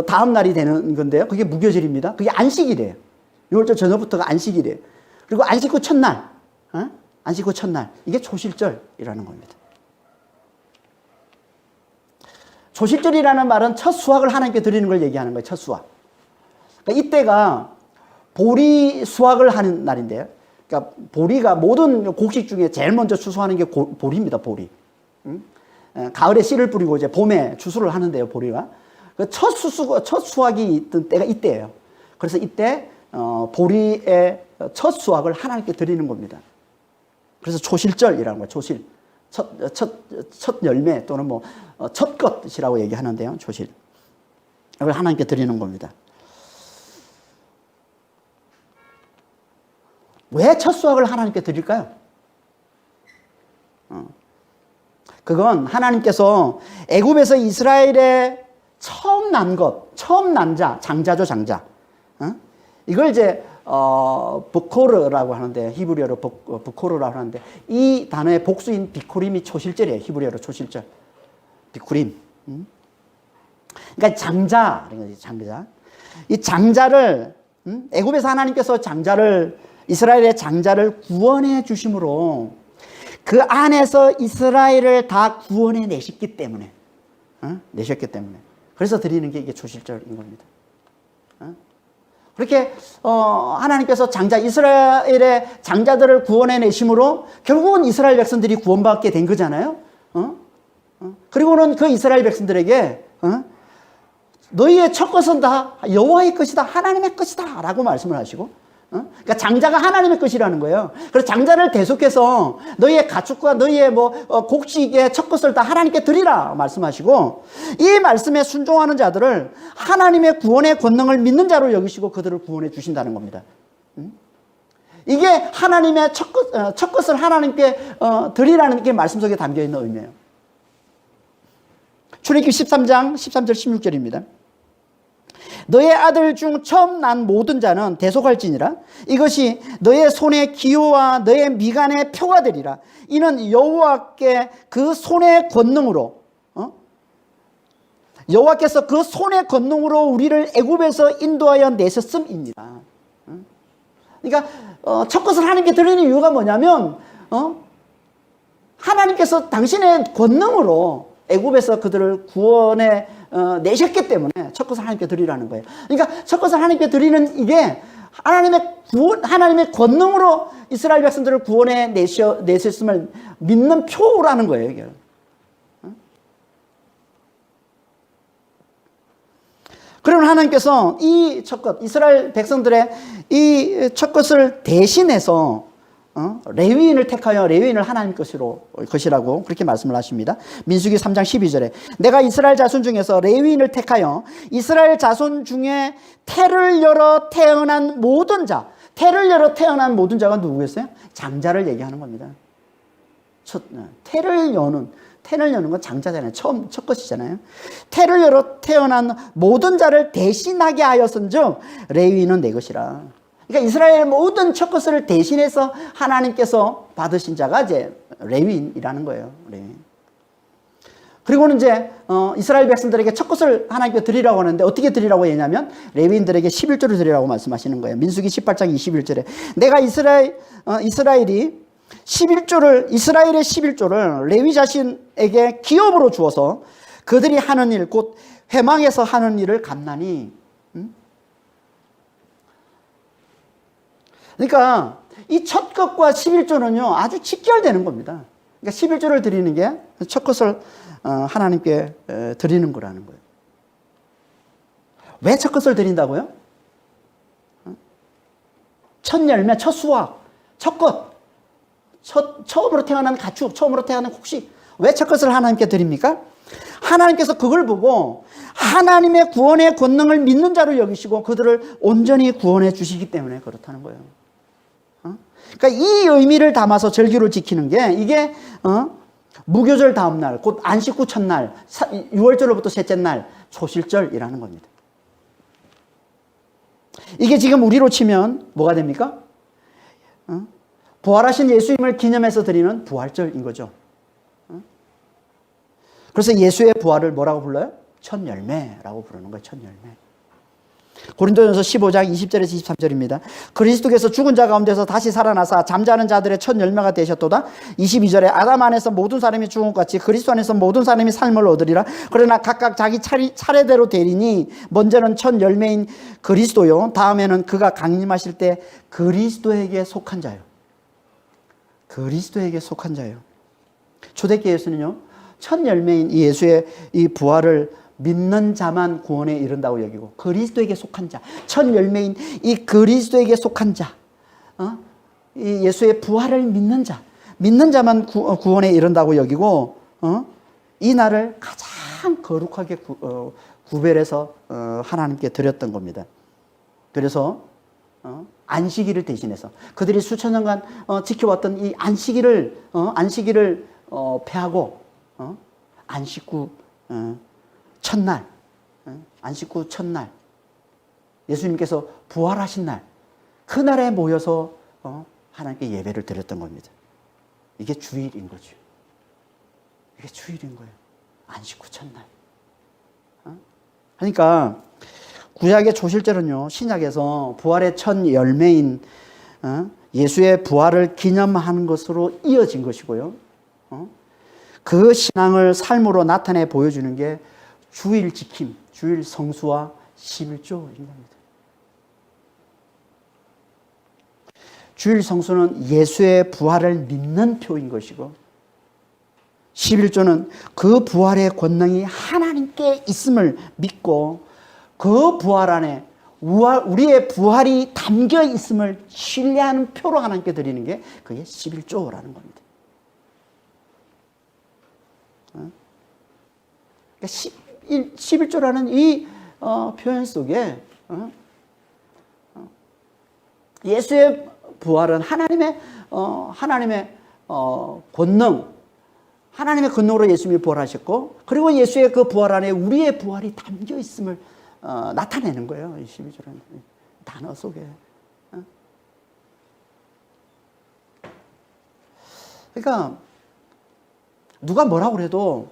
Speaker 1: 다음 날이 되는 건데요. 그게 무교절입니다. 그게 안식일이에요. 6월절 저녁부터가 안식일이에요. 그리고 안식 후 첫날, 이게 초실절이라는 겁니다. 초실절이라는 말은 첫 수확을 하나님께 드리는 걸 얘기하는 거예요. 첫 수확. 그러니까 이때가 보리 수확을 하는 날인데요. 그러니까 보리가 모든 곡식 중에 제일 먼저 추수하는 게 보리입니다. 보리. 가을에 씨를 뿌리고 이제 봄에 추수를 하는데요. 보리가. 첫 수확이 있던 때가 이때예요. 그래서 이때 보리의 첫 수확을 하나님께 드리는 겁니다. 그래서 초실절이라는 거예요. 초실. 첫 열매 또는 뭐 첫 것이라고 얘기하는데요. 초실. 이걸 하나님께 드리는 겁니다. 왜 첫 수확을 하나님께 드릴까요? 그건 하나님께서 애굽에서 이스라엘의 처음 난 것, 처음 난 자, 장자죠, 장자. 이걸 이제 브코르라고 하는데, 히브리어로 브코르라고 하는데, 이 단어의 복수인 비쿠림이 초실절이에요. 히브리어로 초실절. 비쿠림. 그러니까 장자, 이 장자를 애굽에서 하나님께서 이스라엘의 장자를 구원해 주심으로 그 안에서 이스라엘을 다 구원해 내셨기 때문에, 그래서 드리는 게 이게 초실절인 겁니다. 그렇게 하나님께서 이스라엘의 장자들을 구원해 내심으로 결국은 이스라엘 백성들이 구원받게 된 거잖아요. 그리고는 그 이스라엘 백성들에게 너희의 첫 것은 다 여호와의 것이다, 하나님의 것이다 라고 말씀을 하시고, 그러니까 장자가 하나님의 것이라는 거예요. 그래서 장자를 대속해서 너희의 가축과 너희의 곡식의 첫 것을 다 하나님께 드리라 말씀하시고, 이 말씀에 순종하는 자들을 하나님의 구원의 권능을 믿는 자로 여기시고 그들을 구원해 주신다는 겁니다. 이게 하나님의 첫 것을 하나님께 드리라는 게 말씀 속에 담겨 있는 의미예요. 출애굽기 13장 13절 16절입니다. 너의 아들 중 처음 난 모든 자는 대속할지니라. 이것이 너의 손의 기호와 너의 미간의 표가 되리라. 이는 여호와께 그 손의 권능으로, 여호와께서 그 손의 권능으로 우리를 애굽에서 인도하여 내셨음이니라. 그러니까 첫 것을 하나님께 드리는 이유가 뭐냐면, 하나님께서 당신의 권능으로 애굽에서 그들을 구원해 내셨기 때문에 첫 것을 하나님께 드리라는 거예요. 그러니까 첫 것을 하나님께 드리는 이게 하나님의 권능으로 이스라엘 백성들을 구원해 내셨음을 믿는 표라는 거예요. 이게. 그러면 하나님께서 이 첫 것, 이스라엘 백성들의 이 첫 것을 대신해서 레위인을 택하여 레위인을 하나님 것이라고 그렇게 말씀을 하십니다. 민수기 3장 12절에 내가 이스라엘 자손 중에서 레위인을 택하여 이스라엘 자손 중에 태를 열어 태어난 모든 자, 태를 열어 태어난 모든 자가 누구겠어요? 장자를 얘기하는 겁니다. 태를 여는 건 장자잖아요. 첫 것이잖아요. 태를 열어 태어난 모든 자를 대신하게 하였은즉 레위인은 내 것이라. 그러니까 이스라엘 모든 첫 것을 대신해서 하나님께서 받으신 자가 이제 레위인이라는 거예요. 레위인. 그리고는 이제 이스라엘 백성들에게 첫 것을 하나님께 드리라고 하는데 어떻게 드리라고 했냐면 레위인들에게 11조를 드리라고 말씀하시는 거예요. 민수기 18장 21절에 내가 이스라엘이 11조를 이스라엘의 11조를 레위 자신에게 기업으로 주어서 그들이 하는 일 곧 회망에서 하는 일을 감나니. 그러니까 이 첫 것과 11조는요 아주 직결되는 겁니다. 그러니까 11조를 드리는 게 첫 것을 하나님께 드리는 거라는 거예요. 왜 첫 것을 드린다고요? 첫 열매, 첫 수확, 첫 것, 처음으로 태어난 가축, 처음으로 태어난 곡식. 왜 첫 것을 하나님께 드립니까? 하나님께서 그걸 보고 하나님의 구원의 권능을 믿는 자로 여기시고 그들을 온전히 구원해 주시기 때문에 그렇다는 거예요. 그러니까 이 의미를 담아서 절기를 지키는 게 이게 무교절 다음 날, 곧 안식 후 첫날, 6월절로부터 셋째 날, 초실절이라는 겁니다. 이게 지금 우리로 치면 뭐가 됩니까? 부활하신 예수님을 기념해서 드리는 부활절인 거죠. 그래서 예수의 부활을 뭐라고 불러요? 첫 열매라고 부르는 거예요. 첫 열매. 고린도전서 15장 20절에서 23절입니다. 그리스도께서 죽은 자 가운데서 다시 살아나사 잠자는 자들의 첫 열매가 되셨도다. 22절에 아담 안에서 모든 사람이 죽은 것 같이 그리스도 안에서 모든 사람이 삶을 얻으리라. 그러나 각각 자기 차례대로 되리니 먼저는 첫 열매인 그리스도요 다음에는 그가 강림하실 때 그리스도에게 속한 자요. 그리스도에게 속한 자요. 초대교회에서는요 첫 열매인 이 예수의 이 부활을 믿는 자만 구원에 이른다고 여기고 그리스도에게 속한 자, 첫 열매인 이 그리스도에게 속한 자, 이 예수의 부활을 믿는 자, 믿는 자만 구원에 이른다고 여기고 이 날을 가장 거룩하게 구별해서 하나님께 드렸던 겁니다. 그래서 안식일을 대신해서 그들이 수천 년간 지켜왔던 이 안식일을 폐하고 안식 후 첫날, 안식 후 첫날, 예수님께서 부활하신 날, 그날에 모여서 하나님께 예배를 드렸던 겁니다. 이게 주일인 거죠. 이게 주일인 거예요. 안식 후 첫날. 그러니까 구약의 초실절은요, 신약에서 부활의 첫 열매인 예수의 부활을 기념하는 것으로 이어진 것이고요. 그 신앙을 삶으로 나타내 보여주는 게 주일 지킴, 주일 성수와 11조인 겁니다. 주일 성수는 예수의 부활을 믿는 표인 것이고 11조는 그 부활의 권능이 하나님께 있음을 믿고 그 부활 안에 우리의 부활이 담겨 있음을 신뢰하는 표로 하나님께 드리는 게 그게 11조라는 겁니다. 그러니까 11조라는 이 표현 속에 예수의 부활은 하나님의 권능, 하나님의 권능으로 예수님이 부활하셨고 그리고 예수의 그 부활 안에 우리의 부활이 담겨 있음을 나타내는 거예요. 이 11조라는 단어 속에. 그러니까 누가 뭐라고 그래도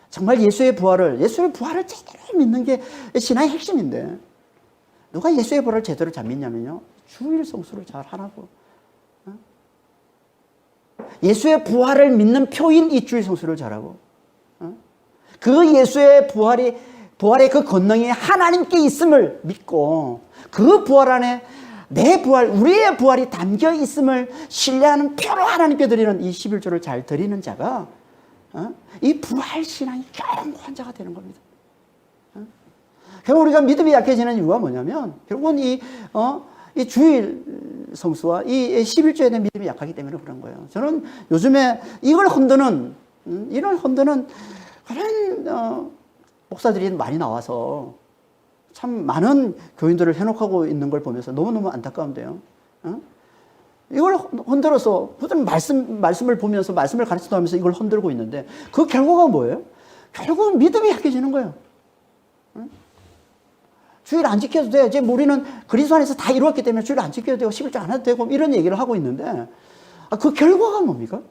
Speaker 1: 정말 예수의 부활을 제대로 믿는 게 신앙의 핵심인데 누가 예수의 부활을 제대로 잘 믿냐면요. 주일 성수를 잘 하라고. 예수의 부활을 믿는 표인 이 주일 성수를 잘하고 그 예수의 부활의 그 권능이 하나님께 있음을 믿고 그 부활 안에 내 부활, 우리의 부활이 담겨 있음을 신뢰하는 표로 하나님께 드리는 이 11조를 잘 드리는 자가 이 부활 신앙이 견고한 자가 되는 겁니다. 결국 우리가 믿음이 약해지는 이유가 뭐냐면 결국은 이 주일 성수와 이 11조에 대한 믿음이 약하기 때문에 그런 거예요. 저는 요즘에 이걸 흔드는 그런 목사들이 많이 나와서 참 많은 교인들을 현혹하고 있는 걸 보면서 너무너무 안타까운데요. 이걸 흔들어서 말씀을 보면서 말씀을 가르치다 하면서 이걸 흔들고 있는데 그 결과가 뭐예요? 결국은 믿음이 약해지는 거예요. 주일 안 지켜도 돼. 지금 우리는 그리스도 안에서 다 이루었기 때문에 주일 안 지켜도 되고 11조 안 해도 되고 이런 얘기를 하고 있는데 그 결과가 뭡니까?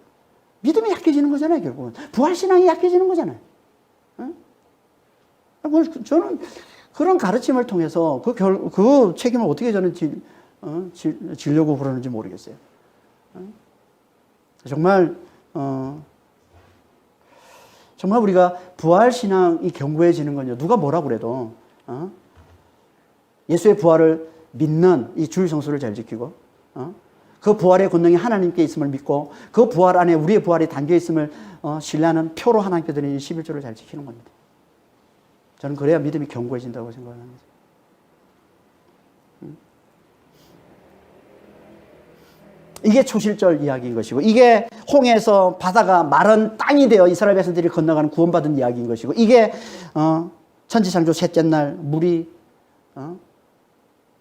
Speaker 1: 믿음이 약해지는 거잖아요, 결국은. 부활신앙이 약해지는 거잖아요. 응? 저는 그런 가르침을 통해서 그 책임을 어떻게 저는 지려고 그러는지 모르겠어요. 정말 우리가 부활신앙이 견고해지는 건요, 누가 뭐라 그래도, 예수의 부활을 믿는 이 주일 성수를 잘 지키고, 그 부활의 권능이 하나님께 있음을 믿고, 그 부활 안에 우리의 부활이 담겨 있음을 신뢰하는 표로 하나님께 드리는 11조를 잘 지키는 겁니다. 저는 그래야 믿음이 견고해진다고 생각합니다. 이게 초실절 이야기인 것이고, 이게 홍해에서 바다가 마른 땅이 되어 이스라엘 백성들이 건너가는 구원받은 이야기인 것이고, 이게 천지창조 셋째 날 물이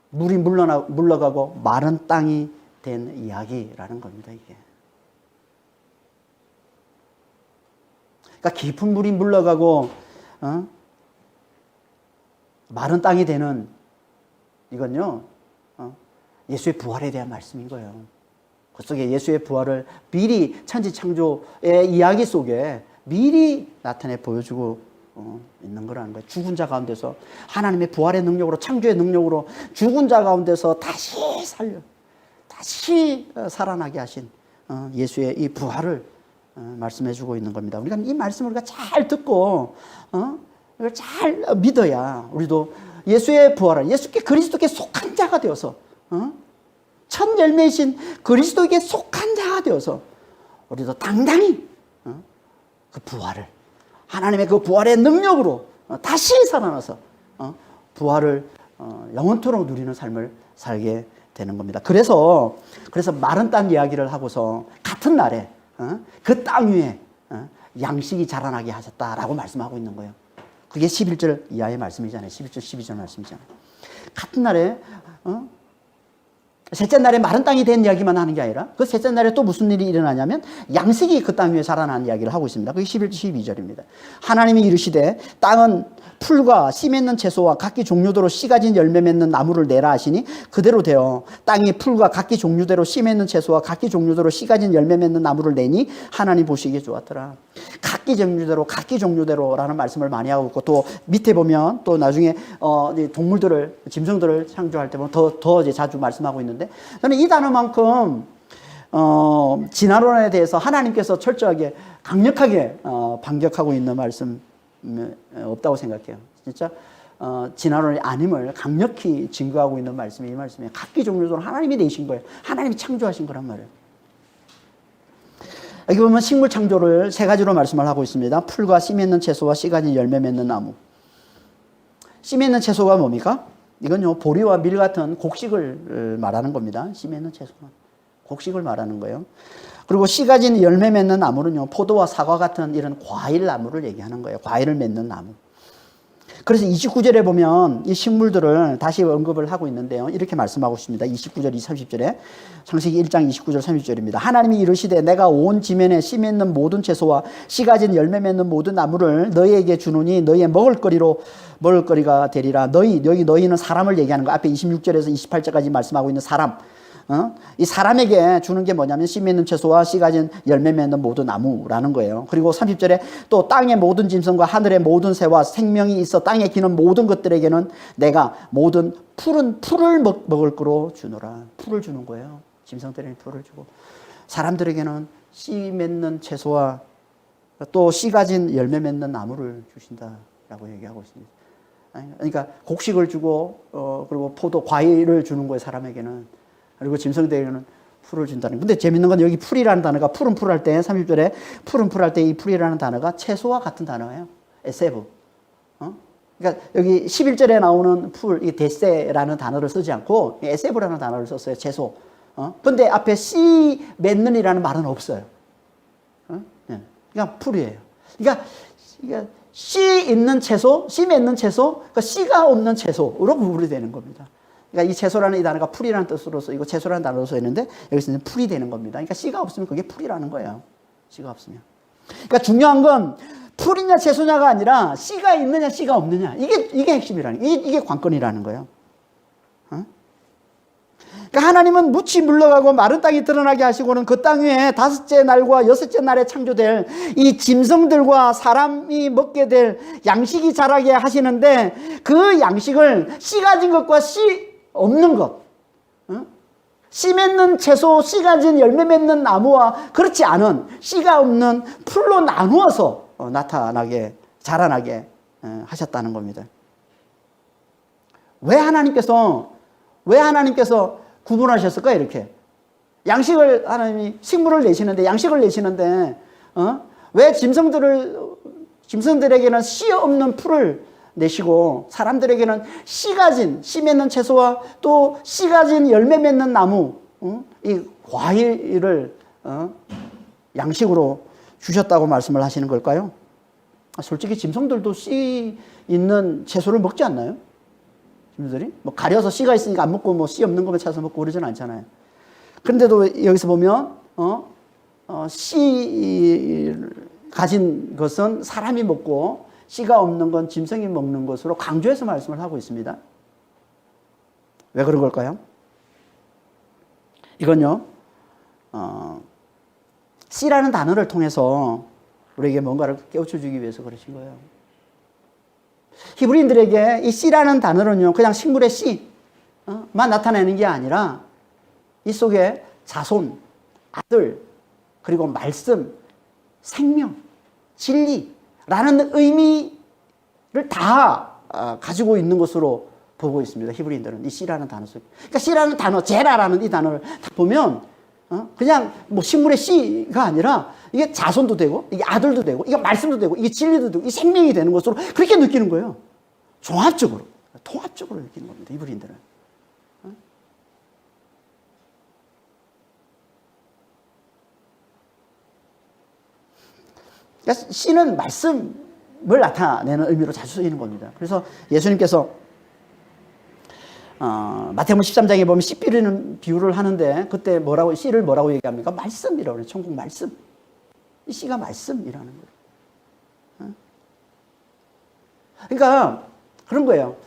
Speaker 1: 물러가고 마른 땅이 된 이야기라는 겁니다. 이게. 그러니까 깊은 물이 물러가고 마른 땅이 되는 이건요, 예수의 부활에 대한 말씀인 거예요. 그 속에 예수의 부활을 미리 천지창조의 이야기 속에 미리 나타내 보여주고 있는 거라는 거예요. 죽은 자 가운데서 하나님의 부활의 능력으로, 창조의 능력으로 죽은 자 가운데서 다시 살아나게 하신 예수의 이 부활을 말씀해 주고 있는 겁니다. 우리가 이 말씀을 우리가 잘 듣고 이걸 잘 믿어야 우리도 예수의 부활을, 예수께 그리스도께 속한 자가 되어서 첫 열매이신 그리스도에게 속한 자가 되어서 우리도 당당히 그 부활을, 하나님의 그 부활의 능력으로 다시 살아나서 부활을 영원토록 누리는 삶을 살게 되는 겁니다. 그래서 마른 땅 이야기를 하고서 같은 날에 그 땅 위에 양식이 자라나게 하셨다라고 말씀하고 있는 거예요. 그게 11절 이하의 말씀이잖아요. 11절, 12절 말씀이잖아요. 같은 날에 셋째 날에 마른 땅이 된 이야기만 하는 게 아니라 그 셋째 날에 또 무슨 일이 일어나냐면 양식이 그 땅 위에 자라나는 이야기를 하고 있습니다. 그게 11절, 12절입니다. 하나님이 이르시되 땅은 풀과 씨 맺는 채소와 각기 종류대로 씨 가진 열매 맺는 나무를 내라 하시니 그대로 되어 땅이 풀과 각기 종류대로 씨 맺는 채소와 각기 종류대로 씨 가진 열매 맺는 나무를 내니 하나님 보시기에 좋았더라. 각기 종류대로라는 말씀을 많이 하고 있고, 또 밑에 보면 또 나중에 동물들을, 짐승들을 창조할 때 보면 더 이제 자주 말씀하고 있는데, 저는 이 단어만큼 진화론에 대해서 하나님께서 철저하게 강력하게 반격하고 있는 말씀 없다고 생각해요. 진짜 진화론의 아님을 강력히 증거하고 있는 말씀이 이 말씀이에요. 각기 종류대로 하나님이 내신 거예요. 하나님이 창조하신 거란 말이에요. 여기 보면 식물 창조를 세 가지로 말씀을 하고 있습니다. 풀과 씨 맺는 채소와 씨 가진 열매 맺는 나무. 씨 맺는 채소가 뭡니까? 이건요, 보리와 밀 같은 곡식을 말하는 겁니다. 씨 맺는 채소는 곡식을 말하는 거예요. 그리고 씨 가진 열매 맺는 나무는요, 포도와 사과 같은 이런 과일 나무를 얘기하는 거예요. 과일을 맺는 나무. 그래서 29절에 보면 이 식물들을 다시 언급을 하고 있는데요. 이렇게 말씀하고 있습니다. 29절, 30절에. 창세기 1장 29절, 30절입니다. 하나님이 이르시되 내가 온 지면에 씨 맺는 모든 채소와 씨 가진 열매 맺는 모든 나무를 너희에게 주노니 너희의 먹을거리가 되리라. 너희는 사람을 얘기하는 거. 앞에 26절에서 28절까지 말씀하고 있는 사람. 이 사람에게 주는 게 뭐냐면 씨 맺는 채소와 씨 가진 열매 맺는 모든 나무라는 거예요. 그리고 30절에 또 땅의 모든 짐승과 하늘의 모든 새와 생명이 있어 땅에 기는 모든 것들에게는 내가 모든 풀을 먹을 거로 주노라. 풀을 주는 거예요. 짐승들에게는 풀을 주고, 사람들에게는 씨 맺는 채소와 또 씨 가진 열매 맺는 나무를 주신다라고 얘기하고 있습니다. 그러니까 곡식을 주고 그리고 포도, 과일을 주는 거예요, 사람에게는. 그리고 짐승들에게는 풀을 준다는. 근데 재밌는 건 여기 풀이라는 단어가, 푸른 풀 할 때 30절에 푸른 풀 할 때 이 풀이라는 단어가 채소와 같은 단어예요. 에세브. 그러니까 여기 11절에 나오는 풀, 이 데세라는 단어를 쓰지 않고 에세브라는 단어를 썼어요. 채소. 근데 앞에 씨 맺는이라는 말은 없어요. 그냥 풀이에요. 그러니까 씨 있는 채소, 씨 맺는 채소, 그러니까 씨가 없는 채소로 구분이 되는 겁니다. 그러니까 이 채소라는 이 단어가 풀이라는 뜻으로서, 이거 채소라는 단어로 써 있는데 여기서는 풀이 되는 겁니다. 그러니까 씨가 없으면 그게 풀이라는 거예요. 씨가 없으면. 그러니까 중요한 건 풀이냐 채소냐가 아니라 씨가 있느냐 씨가 없느냐, 이게 핵심이라는, 이게 관건이라는 거예요. 그러니까 하나님은 묻히 물러가고 마른 땅이 드러나게 하시고는 그 땅 위에 다섯째 날과 여섯째 날에 창조될 이 짐승들과 사람이 먹게 될 양식이 자라게 하시는데, 그 양식을 씨 가진 것과 씨 없는 것, 씨 맺는 채소, 씨 가진 열매 맺는 나무와 그렇지 않은 씨가 없는 풀로 나누어서 나타나게, 자라나게 하셨다는 겁니다. 왜 하나님께서 구분하셨을까? 이렇게 양식을, 하나님이 식물을 내시는데, 양식을 내시는데 왜 짐승들에게는 씨 없는 풀을 내시고 사람들에게는 씨 가진, 씨 맺는 채소와 또 씨 가진 열매 맺는 나무, 이 과일을 양식으로 주셨다고 말씀을 하시는 걸까요? 솔직히 짐승들도 씨 있는 채소를 먹지 않나요? 짐승들이 뭐 가려서 씨가 있으니까 안 먹고 뭐 씨 없는 것만 찾아서 먹고 그러진 않잖아요. 그런데도 여기서 보면 씨 가진 것은 사람이 먹고 씨가 없는 건 짐승이 먹는 것으로 강조해서 말씀을 하고 있습니다. 왜 그런 걸까요? 이건요, 씨라는 단어를 통해서 우리에게 뭔가를 깨우쳐 주기 위해서 그러신 거예요. 히브리인들에게 이 씨라는 단어는요, 그냥 식물의 씨만 나타내는 게 아니라 이 속에 자손, 아들, 그리고 말씀, 생명, 진리라는 의미를 다 가지고 있는 것으로 보고 있습니다. 히브리인들은 이 씨라는 단어 속에. 그러니까 씨라는 단어, 제라라는 이 단어를 다 보면 그냥 뭐 식물의 씨가 아니라 이게 자손도 되고, 이게 아들도 되고, 이게 말씀도 되고, 이게 진리도 되고, 이 생명이 되는 것으로 그렇게 느끼는 거예요. 종합적으로, 통합적으로 느끼는 겁니다. 히브리인들은. 그러니까 씨는 말씀을 나타내는 의미로 자주 쓰이는 겁니다. 그래서 예수님께서 마태복음 13장에 보면 씨 뿌리는 비유를 하는데, 그때 씨를 뭐라고 얘기합니까? 말씀이라고 해요. 천국 말씀. 이 씨가 말씀이라는 거예요. 그러니까 그런 거예요.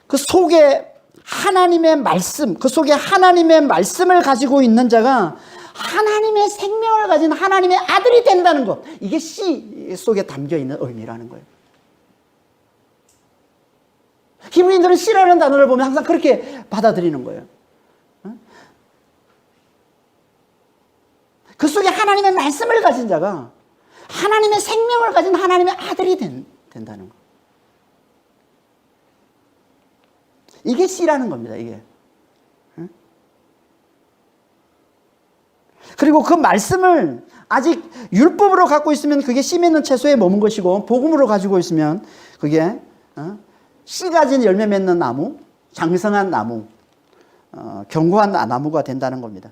Speaker 1: 그 속에 하나님의 말씀, 그 속에 하나님의 말씀을 가지고 있는 자가 하나님의 생명을 가진 하나님의 아들이 된다는 것, 이게 씨 속에 담겨 있는 의미라는 거예요. 히브리인들은 씨라는 단어를 보면 항상 그렇게 받아들이는 거예요. 그 속에 하나님의 말씀을 가진 자가 하나님의 생명을 가진 하나님의 아들이 된다는 거. 이게 씨라는 겁니다, 이게. 그리고 그 말씀을 아직 율법으로 갖고 있으면 그게 씨 맺는 채소에 머문 것이고, 복음으로 가지고 있으면 그게 씨 가진 열매 맺는 나무, 장성한 나무, 견고한 나무가 된다는 겁니다.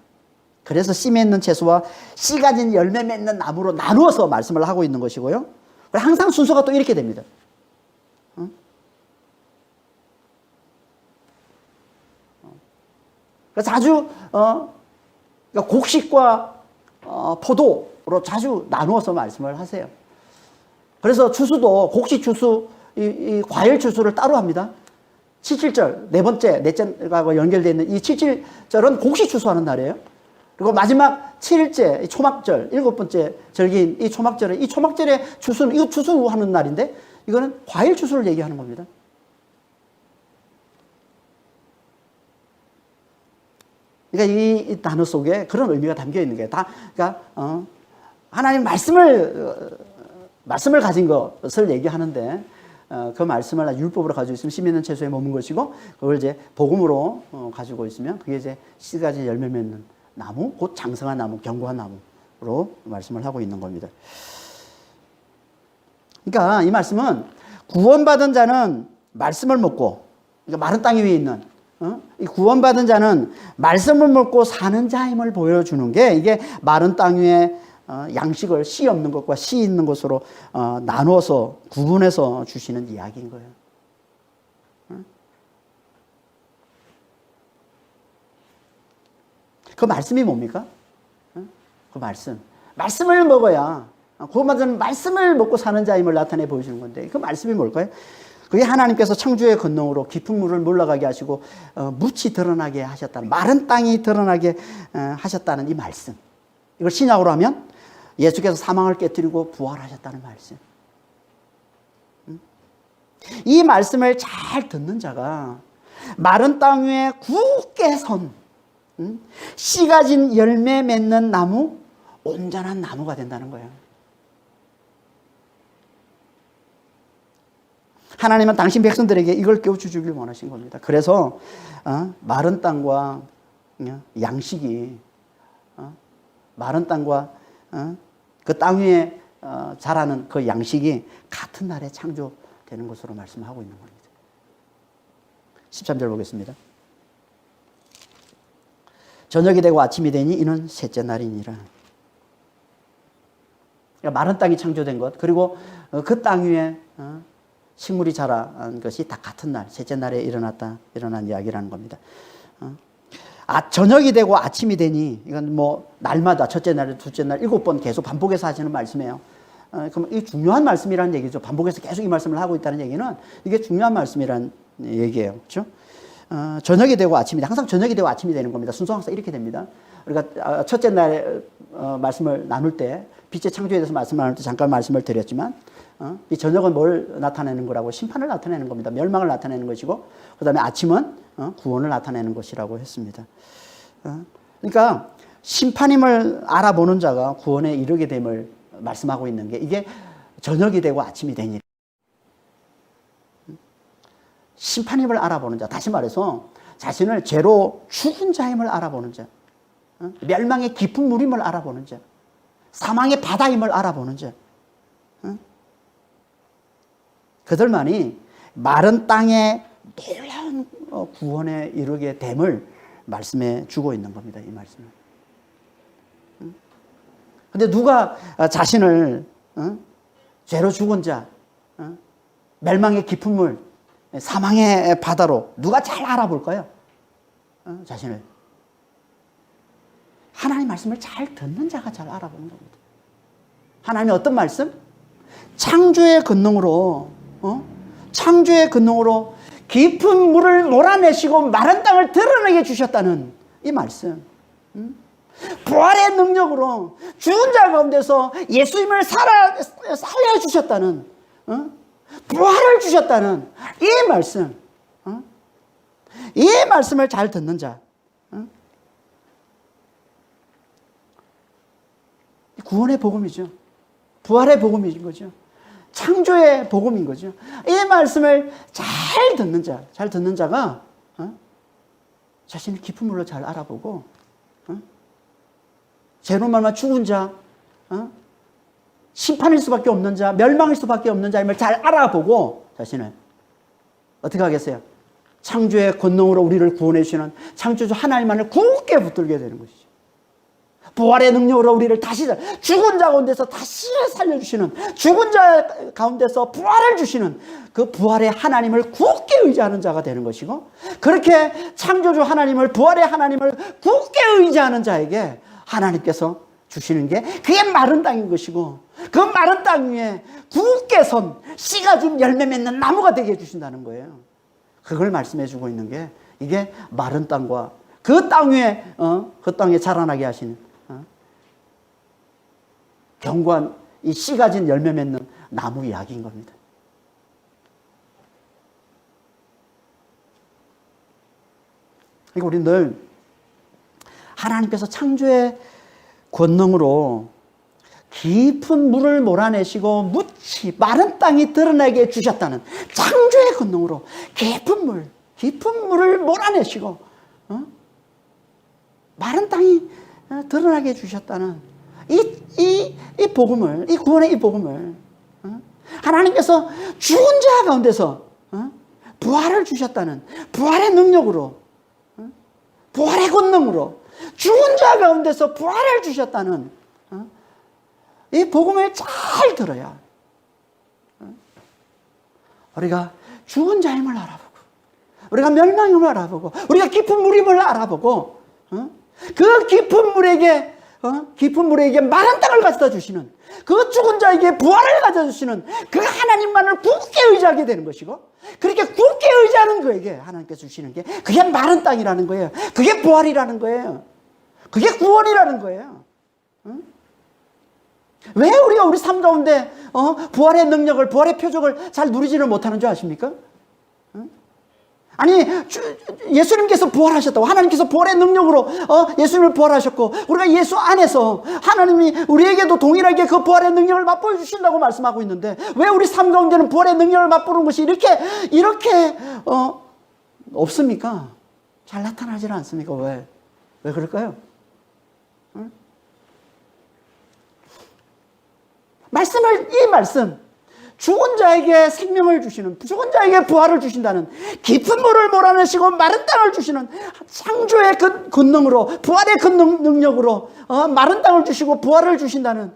Speaker 1: 그래서 씨 맺는 채소와 씨 가진 열매 맺는 나무로 나누어서 말씀을 하고 있는 것이고요. 항상 순서가 또 이렇게 됩니다. 그래서 자주 그러니까 곡식과 포도로 자주 나누어서 말씀을 하세요. 그래서 추수도 곡식 추수, 이 과일 추수를 따로 합니다. 7.7절, 넷째가 연결되어 있는 이 7.7절은 곡식 추수하는 날이에요. 그리고 마지막 7일째, 초막절, 7번째 절기인 이 초막절의 추수는, 이거 추수하는 날인데, 이거는 과일 추수를 얘기하는 겁니다. 그러니까 이 단어 속에 그런 의미가 담겨 있는 거예요. 그러니까 하나님 말씀을 가진 것을 얘기하는데, 그 말씀을 율법으로 가지고 있으면 씨 맺는 채소에 머문 것이고, 그걸 이제 복음으로 가지고 있으면 그게 이제 씨 가진 열매 맺는 나무, 곧 장성한 나무, 견고한 나무로 말씀을 하고 있는 겁니다. 그러니까 이 말씀은 구원받은 자는 말씀을 먹고, 그러니까 마른 땅 위에 있는 이 구원받은 자는 말씀을 먹고 사는 자임을 보여주는 게, 이게 마른 땅 위에 양식을 씨 없는 것과 씨 있는 것으로 나누어서 구분해서 주시는 이야기인 거예요. 그 말씀이 뭡니까? 그 말씀을 먹어야 구원받은 말씀을 먹고 사는 자임을 나타내 보여주는 건데 그 말씀이 뭘까요? 그게 하나님께서 창조의 권능으로 깊은 물을 몰라가게 하시고 묻이 드러나게 하셨다는, 마른 땅이 드러나게 하셨다는 이 말씀. 이걸 신약으로 하면 예수께서 사망을 깨뜨리고 부활하셨다는 말씀. 이 말씀을 잘 듣는 자가 마른 땅 위에 굳게 선 씨 가진 열매 맺는 나무, 온전한 나무가 된다는 거예요. 하나님은 당신 백성들에게 이걸 깨우쳐 주길 원하신 겁니다. 그래서 마른 땅과 양식이 마른 땅과 그 땅 위에 자라는 그 양식이 같은 날에 창조되는 것으로 말씀하고 있는 겁니다. 13절 보겠습니다. 저녁이 되고 아침이 되니 이는 셋째 날이니라. 그러니까 마른 땅이 창조된 것, 그리고 그 땅 위에 식물이 자란 것이 다 같은 날, 셋째 날에 일어난 이야기라는 겁니다. 저녁이 되고 아침이 되니, 이건 뭐 날마다 첫째 날, 둘째 날 7번 계속 반복해서 하시는 말씀이에요. 그럼 이 중요한 말씀이라는 얘기죠. 반복해서 계속 이 말씀을 하고 있다는 얘기는 이게 중요한 말씀이라는 얘기예요. 그렇죠? 저녁이 되고 아침이 돼. 항상 저녁이 되고 아침이 되는 겁니다. 순서가 항상 이렇게 됩니다. 우리가 첫째 날 말씀을 나눌 때, 빛의 창조에 대해서 말씀을 나눌 때 잠깐 말씀을 드렸지만, 이 저녁은 뭘 나타내는 거라고? 심판을 나타내는 겁니다. 멸망을 나타내는 것이고, 그 다음에 아침은 구원을 나타내는 것이라고 했습니다. 그러니까 심판임을 알아보는 자가 구원에 이르게 됨을 말씀하고 있는 게, 이게 저녁이 되고 아침이 되니 심판임을 알아보는 자, 다시 말해서 자신을 죄로 죽은 자임을 알아보는 자, 멸망의 깊은 물임을 알아보는 자, 사망의 바다임을 알아보는 자, 그들만이 마른 땅에 놀라운 구원에 이르게 됨을 말씀해 주고 있는 겁니다. 이 말씀은. 근데 누가 자신을 죄로 죽은 자, 멸망의 깊은 물, 사망의 바다로 누가 잘 알아볼까요? 자신을. 하나님 말씀을 잘 듣는 자가 잘 알아보는 겁니다. 하나님이 어떤 말씀? 창조의 권능으로 깊은 물을 몰아내시고 마른 땅을 드러내게 주셨다는 이 말씀. 부활의 능력으로 죽은 자 가운데서 예수님을 살려주셨다는, 부활을 주셨다는 이 말씀. 이 말씀을 잘 듣는 자. 구원의 복음이죠. 부활의 복음인 거죠. 창조의 복음인 거죠. 이 말씀을 잘 듣는 자가 자신을 깊은 물로 잘 알아보고, 죄로 말미암아 죽은 자, 심판일 수밖에 없는 자, 멸망일 수밖에 없는 자임을 잘 알아보고 자신을 어떻게 하겠어요? 창조의 권능으로 우리를 구원해 주시는 창조주 하나님만을 굳게 붙들게 되는 것이죠. 부활의 능력으로 우리를 다시, 죽은 자 가운데서 다시 살려주시는, 죽은 자 가운데서 부활을 주시는 그 부활의 하나님을 굳게 의지하는 자가 되는 것이고, 그렇게 창조주 하나님을, 부활의 하나님을 굳게 의지하는 자에게 하나님께서 주시는 게 그게 마른 땅인 것이고, 그 마른 땅 위에 굳게 선 씨가 준 열매 맺는 나무가 되게 해주신다는 거예요. 그걸 말씀해 주고 있는 게 이게 마른 땅과 그 땅 위에 그 땅에 자라나게 하시는 견고한 이 씨 가진 열매 맺는 나무 이야기인 겁니다. 그러니까 우리는 늘 하나님께서 창조의 권능으로 깊은 물을 몰아내시고 묻이 마른 땅이 드러나게 주셨다는, 창조의 권능으로 깊은 물을 몰아내시고 마른 땅이 드러나게 주셨다는 이 복음을, 이 구원의 이 복음을 하나님께서 죽은 자 가운데서 부활을 주셨다는, 부활의 능력으로, 부활의 권능으로 죽은 자 가운데서 부활을 주셨다는 이 복음을 잘 들어야 우리가 죽은 자임을 알아보고, 우리가 멸망임을 알아보고, 우리가 깊은 물임을 알아보고, 그 깊은 물에게 깊은 물에게 마른 땅을 가져다 주시는, 그 죽은 자에게 부활을 가져다 주시는 그 하나님만을 굳게 의지하게 되는 것이고, 그렇게 굳게 의지하는 그에게 하나님께서 주시는 게 그게 마른 땅이라는 거예요. 그게 부활이라는 거예요. 그게 구원이라는 거예요. 왜 우리가 우리 삶 가운데 부활의 능력을, 부활의 표적을 잘 누리지를 못하는 줄 아십니까? 아니, 예수님께서 부활하셨다고, 하나님께서 부활의 능력으로 예수님을 부활하셨고, 우리가 예수 안에서 하나님이 우리에게도 동일하게 그 부활의 능력을 맛보여 주신다고 말씀하고 있는데, 왜 우리 삶 가운데는 부활의 능력을 맛보는 것이 이렇게 없습니까? 잘 나타나질 않습니까? 왜 그럴까요? 이 말씀, 죽은 자에게 생명을 주시는, 죽은 자에게 부활을 주신다는, 깊은 물을 몰아내시고 마른 땅을 주시는 창조의 그 권능으로, 부활의 그 능력으로 마른 땅을 주시고 부활을 주신다는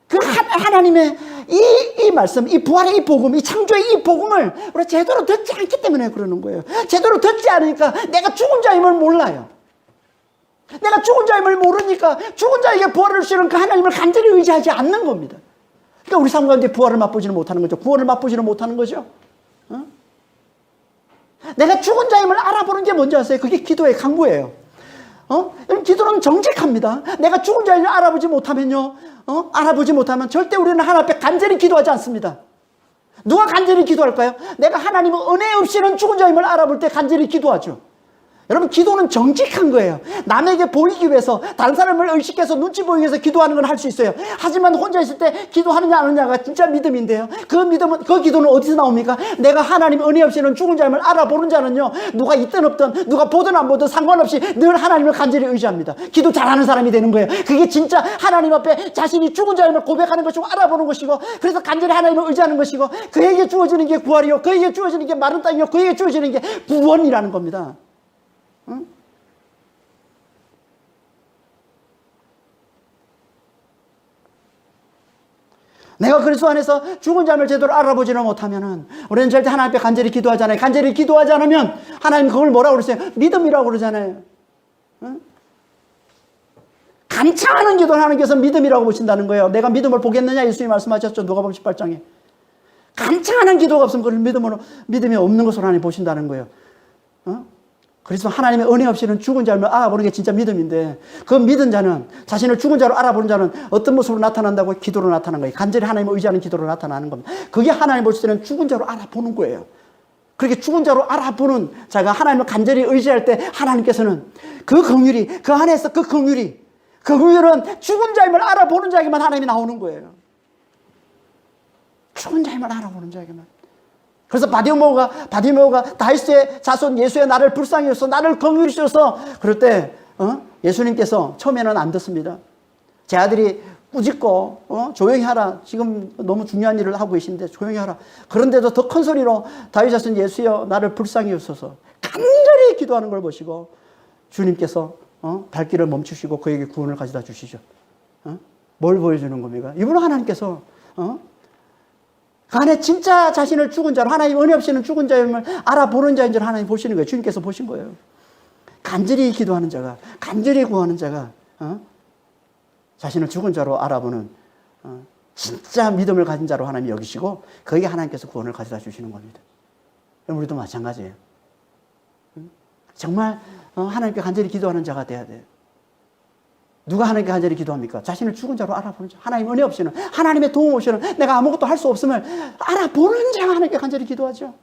Speaker 1: 그 하나님의 이 말씀, 이 부활의 이 복음, 이 창조의 이 복음을 우리가 제대로 듣지 않기 때문에 그러는 거예요. 제대로 듣지 않으니까 내가 죽은 자임을 몰라요. 내가 죽은 자임을 모르니까 죽은 자에게 부활을 주시는 그 하나님을 간절히 의지하지 않는 겁니다. 그러니까 우리 삶 가운데 부활을 맛보지는 못하는 거죠. 구원을 맛보지는 못하는 거죠. 내가 죽은 자임을 알아보는 게 뭔지 아세요? 그게 기도의 강구예요. 기도는 정직합니다. 내가 죽은 자임을 알아보지 못하면요, 알아보지 못하면 절대 우리는 하나님 앞에 간절히 기도하지 않습니다. 누가 간절히 기도할까요? 내가 하나님의 은혜 없이는 죽은 자임을 알아볼 때 간절히 기도하죠. 여러분, 기도는 정직한 거예요. 남에게 보이기 위해서, 다른 사람을 의식해서 눈치 보이기 위해서 기도하는 건 할 수 있어요. 하지만 혼자 있을 때 기도하느냐 안 하느냐가 진짜 믿음인데요. 그 기도는 어디서 나옵니까? 내가 하나님 은혜 없이는 죽은 자임을 알아보는 자는요, 누가 있든 없든, 누가 보든 안 보든 상관없이 늘 하나님을 간절히 의지합니다. 기도 잘하는 사람이 되는 거예요. 그게 진짜 하나님 앞에 자신이 죽은 자임을 고백하는 것이고 알아보는 것이고, 그래서 간절히 하나님을 의지하는 것이고, 그에게 주어지는 게 구활이요, 그에게 주어지는 게 마른 땅이요, 그에게 주어지는 게 구원이라는 겁니다. 내가 그리스도 안에서 죽은 자임을 제대로 알아보지는 못하면은 우리는 절대 하나님 앞에 간절히 기도하잖아요. 간절히 기도하지 않으면 하나님 그걸 뭐라고 그러세요? 믿음이라고 그러잖아요. 간청하는 기도를 하나님께서 믿음이라고 보신다는 거예요. 내가 믿음을 보겠느냐 예수님이 말씀하셨죠. 누가복음 18장에. 간청하는 기도가 없으면 그걸 믿음이 없는 것으로 하나님 보신다는 거예요. 그래서 하나님의 은혜 없이는 죽은 자를 알아보는 게 진짜 믿음인데, 그 믿은 자는, 자신을 죽은 자로 알아보는 자는 어떤 모습으로 나타난다고? 기도로 나타나는 거예요. 간절히 하나님을 의지하는 기도로 나타나는 겁니다. 그게 하나님 볼 때는 죽은 자로 알아보는 거예요. 그렇게 죽은 자로 알아보는 자가 하나님을 간절히 의지할 때 하나님께서는 그 긍휼이, 그 안에서 그 긍휼은 죽은 자임을 알아보는 자에게만 하나님이 나오는 거예요. 죽은 자임을 알아보는 자에게만. 그래서 바디메오가 다윗의 자손 예수의 나를 불쌍히 여서 나를 긍휼히 여서 그럴 때 예수님께서 처음에는 안 듣습니다. 제 아들이 꾸짖고 조용히 하라. 지금 너무 중요한 일을 하고 계신데 조용히 하라. 그런데도 더 큰 소리로 다윗 자손 예수여 나를 불쌍히 여소서 간절히 기도하는 걸 보시고 주님께서 발길을 멈추시고 그에게 구원을 가져다 주시죠. 뭘 보여주는 겁니까? 이분은 하나님께서 그 안에 진짜 자신을 죽은 자로, 하나님 은혜 없이는 죽은 자임을 알아보는 자인 줄 하나님 보시는 거예요. 주님께서 보신 거예요. 간절히 기도하는 자가, 간절히 구하는 자가 자신을 죽은 자로 알아보는 진짜 믿음을 가진 자로 하나님이 여기시고 거기에 하나님께서 구원을 가져다 주시는 겁니다. 우리도 마찬가지예요. 정말 하나님께 간절히 기도하는 자가 돼야 돼요. 누가 하나님께 간절히 기도합니까? 자신을 죽은 자로 알아보는 자. 하나님 은혜 없이는, 하나님의 도움 없이는 내가 아무것도 할 수 없음을 알아보는 자가 하나님께 간절히 기도하죠.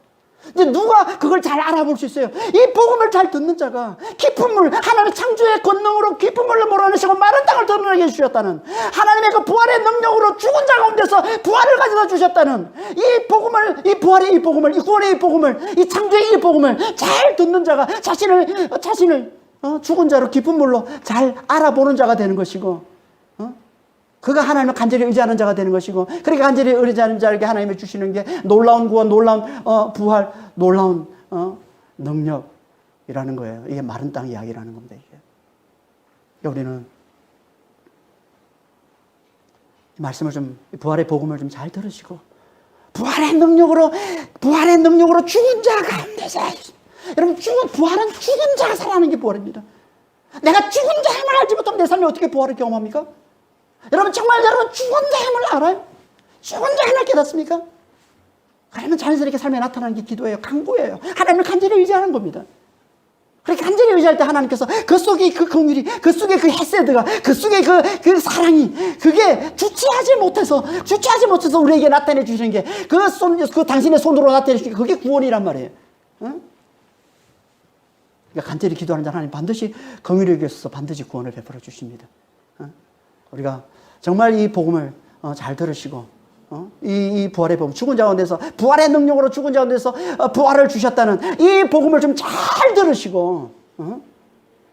Speaker 1: 이제 누가 그걸 잘 알아볼 수 있어요? 이 복음을 잘 듣는 자가 깊은 물, 하나님의 창조의 권능으로 깊은 물을 몰아내시고 마른 땅을 드러나게 해주셨다는, 하나님의 그 부활의 능력으로 죽은 자 가운데서 부활을 가져다 주셨다는 이 복음을, 이 부활의 이 복음을, 이 구원의 이 복음을, 이 창조의 이 복음을 잘 듣는 자가 자신을 죽은 자로 깊은 물로 잘 알아보는 자가 되는 것이고, 그가 하나님을 간절히 의지하는 자가 되는 것이고, 그렇게 간절히 의지하는 자에게 하나님이 주시는 게 놀라운 구원, 놀라운 부활, 놀라운 능력이라는 거예요. 이게 마른 땅 이야기라는 겁니다. 이게. 우리는 이 말씀을 좀, 부활의 복음을 좀 잘 들으시고, 부활의 능력으로 죽은 자 가운데서, 여러분, 부활은 죽은 자가 살아나는 게 부활입니다. 내가 죽은 자의 힘을 알지 못하면 내 삶이 어떻게 부활을 경험합니까? 여러분 정말 여러분 죽은 자의 힘을 알아요? 죽은 자의 힘을 깨닫습니까? 그러면 자연스럽게 삶에 나타나는 게 기도예요. 간구예요. 하나님을 간절히 의지하는 겁니다. 그렇게 간절히 의지할 때 하나님께서 그 속에 그 긍휼이, 그 속에 그 헤세드가, 그 속에 그 사랑이, 그게 주체하지 못해서 우리에게 나타내 주시는 게 그 당신의 손으로 나타내 주시는 게 그게 구원이란 말이에요. 응? 그러니까 간절히 기도하는 자 하나님 반드시 긍휼히 여기셔서 반드시 구원을 베풀어 주십니다. 응? 우리가 정말 이 복음을 잘 들으시고 이 부활의 복음, 죽은 자 가운데서 부활의 능력으로 죽은 자 가운데서 부활을 주셨다는 이 복음을 좀 잘 들으시고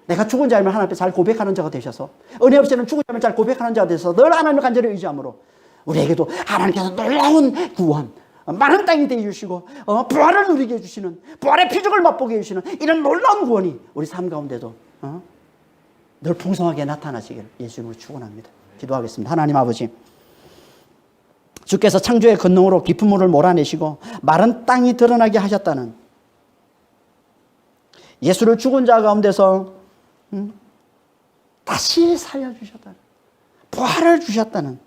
Speaker 1: 내가 죽은 자임을 하나님 앞에 잘 고백하는 자가 되셔서 은혜 없이는 죽은 자임을 잘 고백하는 자가 되셔서 늘 하나님을 간절히 의지함으로 우리에게도 하나님께서 놀라운 구원, 많은 땅이 되어 주시고 부활을 누리게 해주시는, 부활의 표적을 맛보게 해주시는 이런 놀라운 구원이 우리 삶 가운데도 늘 풍성하게 나타나시기를 예수님으로 축원합니다. 기도하겠습니다. 하나님 아버지, 주께서 창조의 권능으로 깊은 물을 몰아내시고 마른 땅이 드러나게 하셨다는, 예수를 죽은 자 가운데서 다시 살려주셨다는, 부활을 주셨다는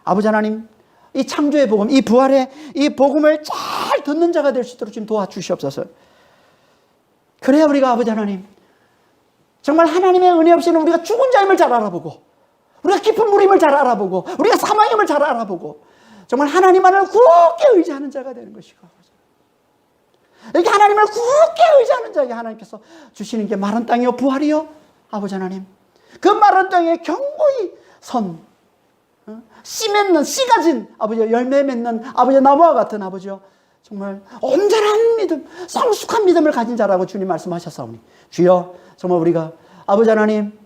Speaker 1: 아버지 하나님, 이 창조의 복음, 이 부활의 이 복음을 잘 듣는 자가 될 수 있도록 좀 도와주시옵소서. 그래야 우리가 아버지 하나님 정말 하나님의 은혜 없이는 우리가 죽은 자임을 잘 알아보고, 우리가 깊은 물임을 잘 알아보고, 우리가 사망임을 잘 알아보고, 정말 하나님만을 굳게 의지하는 자가 되는 것이고, 이렇게 하나님을 굳게 의지하는 자에게 하나님께서 주시는 게 마른 땅이요 부활이요 아버지 하나님, 그 마른 땅에 견고히 선 씨 맺는, 씨 가진 아버지, 열매 맺는 아버지 나무와 같은 아버지요, 정말 온전한 믿음, 성숙한 믿음을 가진 자라고 주님 말씀하셨사오니 주여, 정말 우리가 아버지 하나님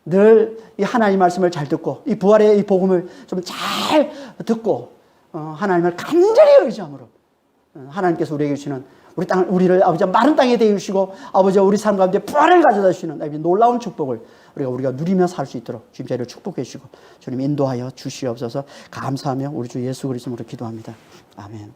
Speaker 1: 늘 이 하나님 말씀을 잘 듣고 이 부활의 이 복음을 좀 잘 듣고 하나님을 간절히 의지함으로 하나님께서 우리에게 주시는 우리를 아버지 마른 땅에 대주시고 아버지 우리 삶 가운데 부활을 가져다 주시는 놀라운 축복을 우리가 누리며 살 수 있도록 주님 저희를 축복해 주시고 주님 인도하여 주시옵소서. 감사하며 우리 주 예수 그리스도로 기도합니다. 아멘.